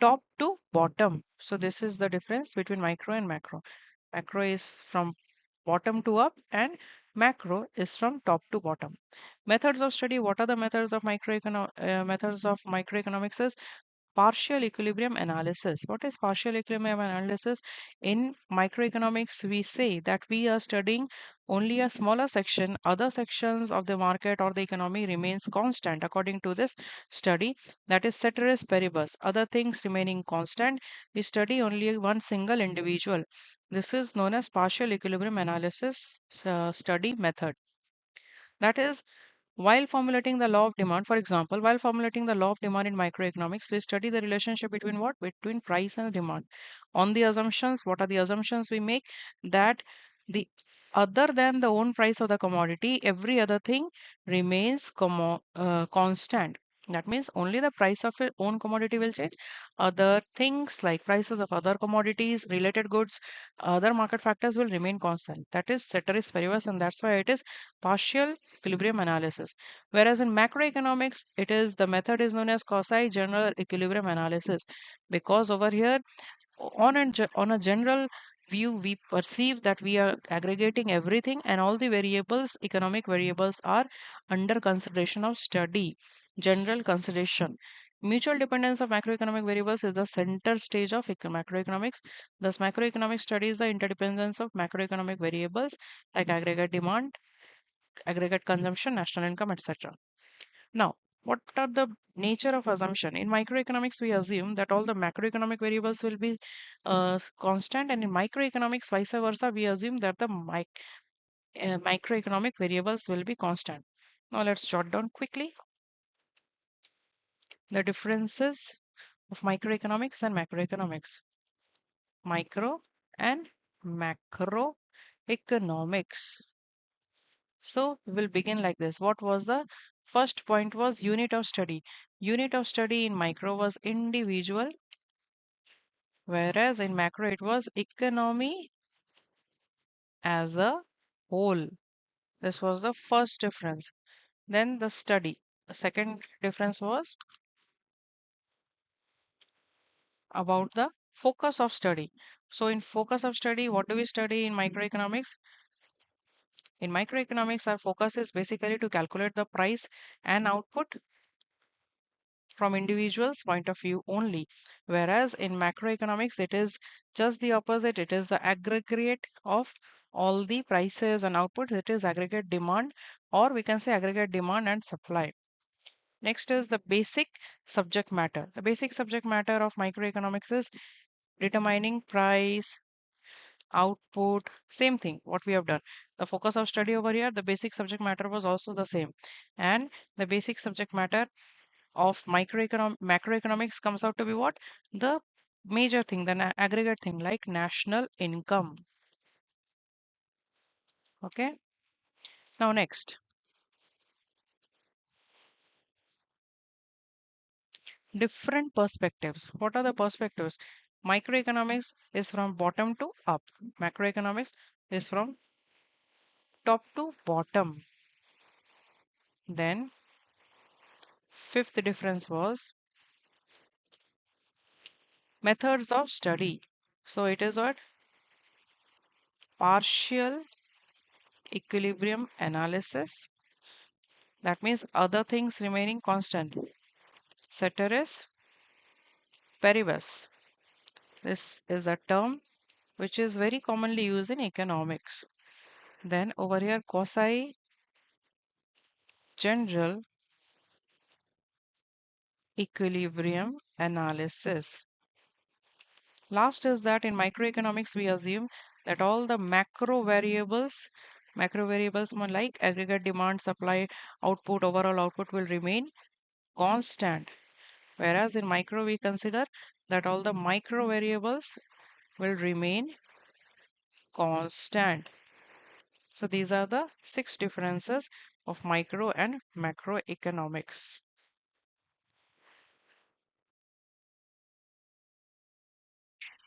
A: top to bottom. So this is the difference between micro and macro. Macro is from bottom to up and macro is from top to bottom. Methods of study. What are the methods of methods of microeconomics is partial equilibrium analysis. What is partial equilibrium analysis? In microeconomics, we say that we are studying only a smaller section. Other sections of the market or the economy remains constant according to this study. That is ceteris paribus. Other things remaining constant. We study only one single individual. This is known as partial equilibrium analysis study method. That is, while formulating the law of demand, for example, while formulating the law of demand in microeconomics, we study the relationship between what? Between price and demand. On the assumptions, what are the assumptions we make? That the other than the own price of the commodity, every other thing remains constant. That means only the price of your own commodity will change. Other things like prices of other commodities, related goods, other market factors will remain constant. That is ceteris paribus, and that's why it is partial equilibrium analysis. Whereas in macroeconomics, it is the method is known as quasi general equilibrium analysis, because over here on a general view we perceive that we are aggregating everything and all the variables, economic variables, are under consideration of study. General consideration. Mutual dependence of macroeconomic variables is the center stage of macroeconomics. Thus macroeconomics studies the interdependence of macroeconomic variables like aggregate demand, aggregate consumption, national income, etc. Now, what are the nature of assumption? In microeconomics, we assume that all the macroeconomic variables will be constant, and in microeconomics, vice versa, we assume that the microeconomic variables will be constant. Now, let's jot down quickly the differences of microeconomics and macroeconomics. Micro and macroeconomics. So we will begin like this. What was the first point? Was unit of study. Unit of study in micro was individual, whereas in macro it was economy as a whole. This was the first difference. Then the study. The second difference was about the focus of study. So in focus of study, what do we study in microeconomics? In microeconomics, our focus is basically to calculate the price and output from individuals point of view only, whereas in macroeconomics it is just the opposite. It is the aggregate of all the prices and output. It is aggregate demand, or we can say aggregate demand and supply. Next is the basic subject matter. The basic subject matter of microeconomics is determining price, output, same thing what we have done. The focus of study over here, the basic subject matter was also the same, and the basic subject matter of macroeconomics comes out to be what? The major thing, the aggregate thing like national income. Okay. Now next, different perspectives. What are the perspectives? Microeconomics is from bottom to up. Macroeconomics is from top to bottom. Then fifth difference was methods of study. So it is what? Partial equilibrium analysis. That means other things remaining constant. Ceteris paribus. This is a term which is very commonly used in economics. Then over here, quasi general equilibrium analysis. Last is that in microeconomics, we assume that all the macro variables like aggregate demand, supply, output, overall output will remain constant. Whereas in micro, we consider that all the micro variables will remain constant. So these are the 6 differences of micro and macroeconomics.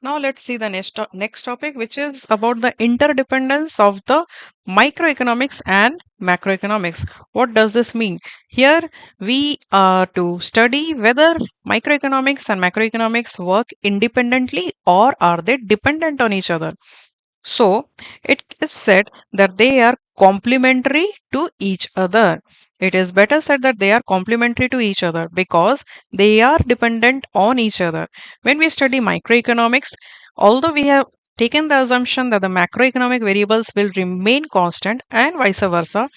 A: Now let's see the next topic, which is about the interdependence of the microeconomics and macroeconomics. What does this mean? Here we are to study whether microeconomics and macroeconomics work independently or are they dependent on each other. So it is said that they are complementary to each other. It is better said that they are complementary to each other because they are dependent on each other. When we study microeconomics, although we have taken the assumption that the macroeconomic variables will remain constant and vice versa,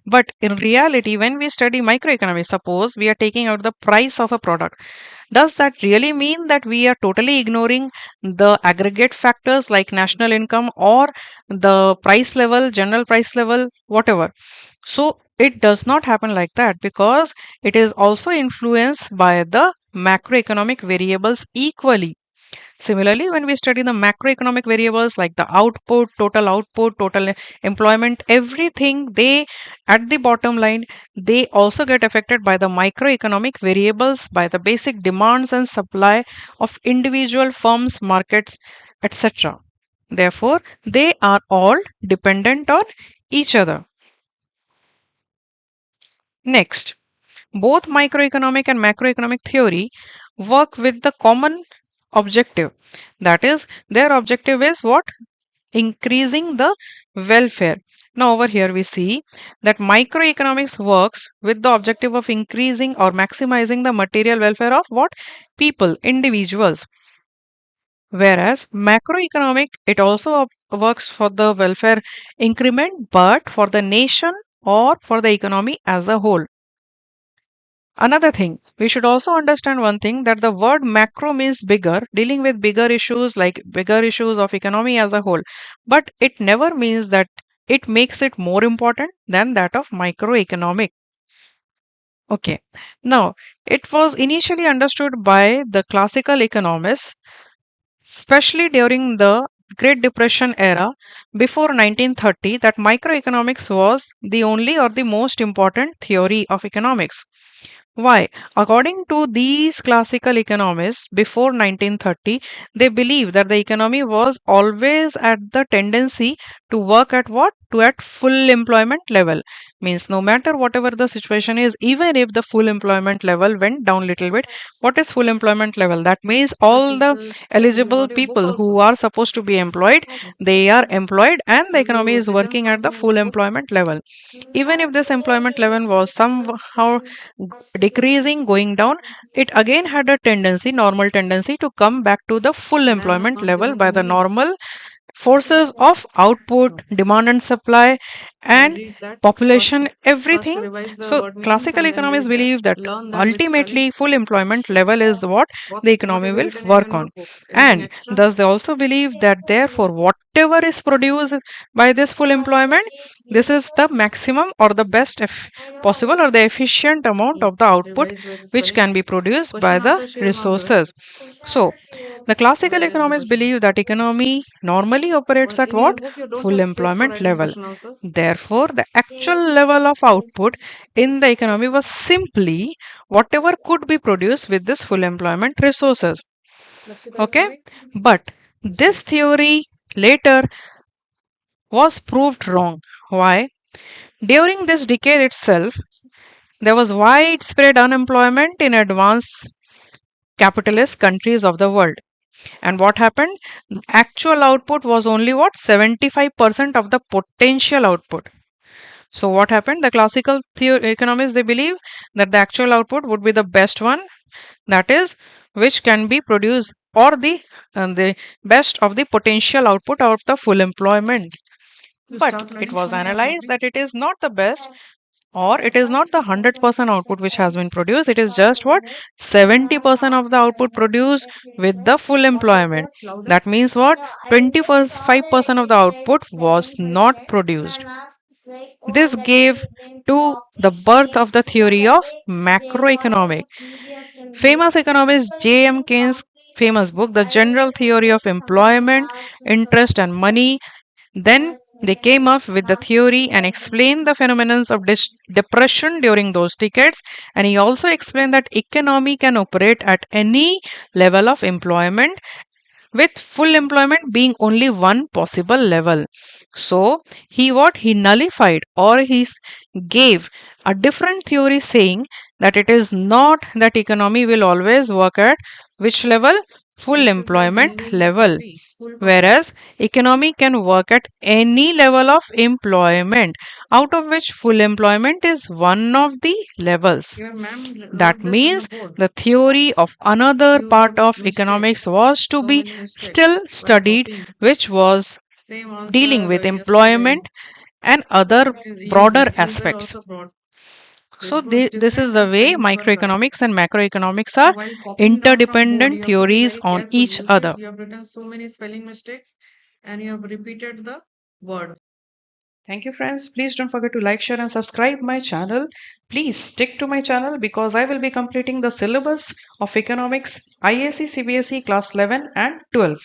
A: but in reality, when we study microeconomics, suppose we are taking out the price of a product, does that really mean that we are totally ignoring the aggregate factors like national income or the price level, general price level, whatever? So it does not happen like that because it is also influenced by the macroeconomic variables equally. Similarly, when we study the macroeconomic variables like the output, total employment, everything, they at the bottom line, they also get affected by the microeconomic variables, by the basic demands and supply of individual firms, markets, etc. Therefore, they are all dependent on each other. Next, both microeconomic and macroeconomic theory work with the common objective. That is, their objective is what? Increasing the welfare. Now, over here we see that microeconomics works with the objective of increasing or maximizing the material welfare of what? People, individuals. Whereas macroeconomic, it also works for the welfare increment, but for the nation or for the economy as a whole. Another thing, we should also understand one thing that the word macro means bigger, dealing with bigger issues like bigger issues of economy as a whole. But it never means that it makes it more important than that of microeconomic. Okay. Now, it was initially understood by the classical economists, especially during the Great Depression era before 1930, that microeconomics was the only or the most important theory of economics. Why? According to these classical economists before 1930, they believe that the economy was always at the tendency to work at what? To at full employment level. Means no matter whatever the situation is, even if the full employment level went down little bit, what is full employment level? That means all the eligible people who are supposed to be employed, they are employed and the economy is working at the full employment level. Even if this employment level was somehow decreasing, going down, it again had a tendency, normal tendency to come back to the full employment level by the normal forces of output, demand and supply, and population, everything. So, classical economists believe that ultimately full employment level is what the economy will work on. And thus, they also believe that therefore, whatever is produced by this full employment, this is the maximum or the best possible or the efficient amount of the output which can be produced by the resources. So, the classical economists believe that economy normally operates at what? Full employment level. Therefore, the actual level of output in the economy was simply whatever could be produced with this full employment resources. Okay? But this theory later was proved wrong. Why? During this decade itself, there was widespread unemployment in advanced capitalist countries of the world. And what happened? Actual output was only what? 75% of the potential output. So what happened? The classical economists, they believe that the actual output would be the best one, that is, which can be produced, or the best of the potential output of the full employment. But it was analyzed that it is not the best, or it is not the 100% output which has been produced. It is just what? 70% of the output produced with the full employment. That means what? 25% of the output was not produced. This gave to the birth of the theory of macroeconomic. Famous economist J.M. Keynes' famous book, The General Theory of Employment, Interest and Money. Then they came up with the theory and explained the phenomena of depression during those decades. And he also explained that economy can operate at any level of employment, with full employment being only one possible level. So he nullified, or gave a different theory saying that it is not that economy will always work at which level? full employment level, whereas economy can work at any level of employment, out of which full employment is one of the levels. That means the theory of another part of economics was to be still studied, which was dealing with employment and other broader aspects. So, this is the way microeconomics and macroeconomics are interdependent theories on each other.
B: Thank you, friends. Please don't forget to like, share, and subscribe my channel. Please stick to my channel because I will be completing the syllabus of economics ISC CBSE class 11 and 12.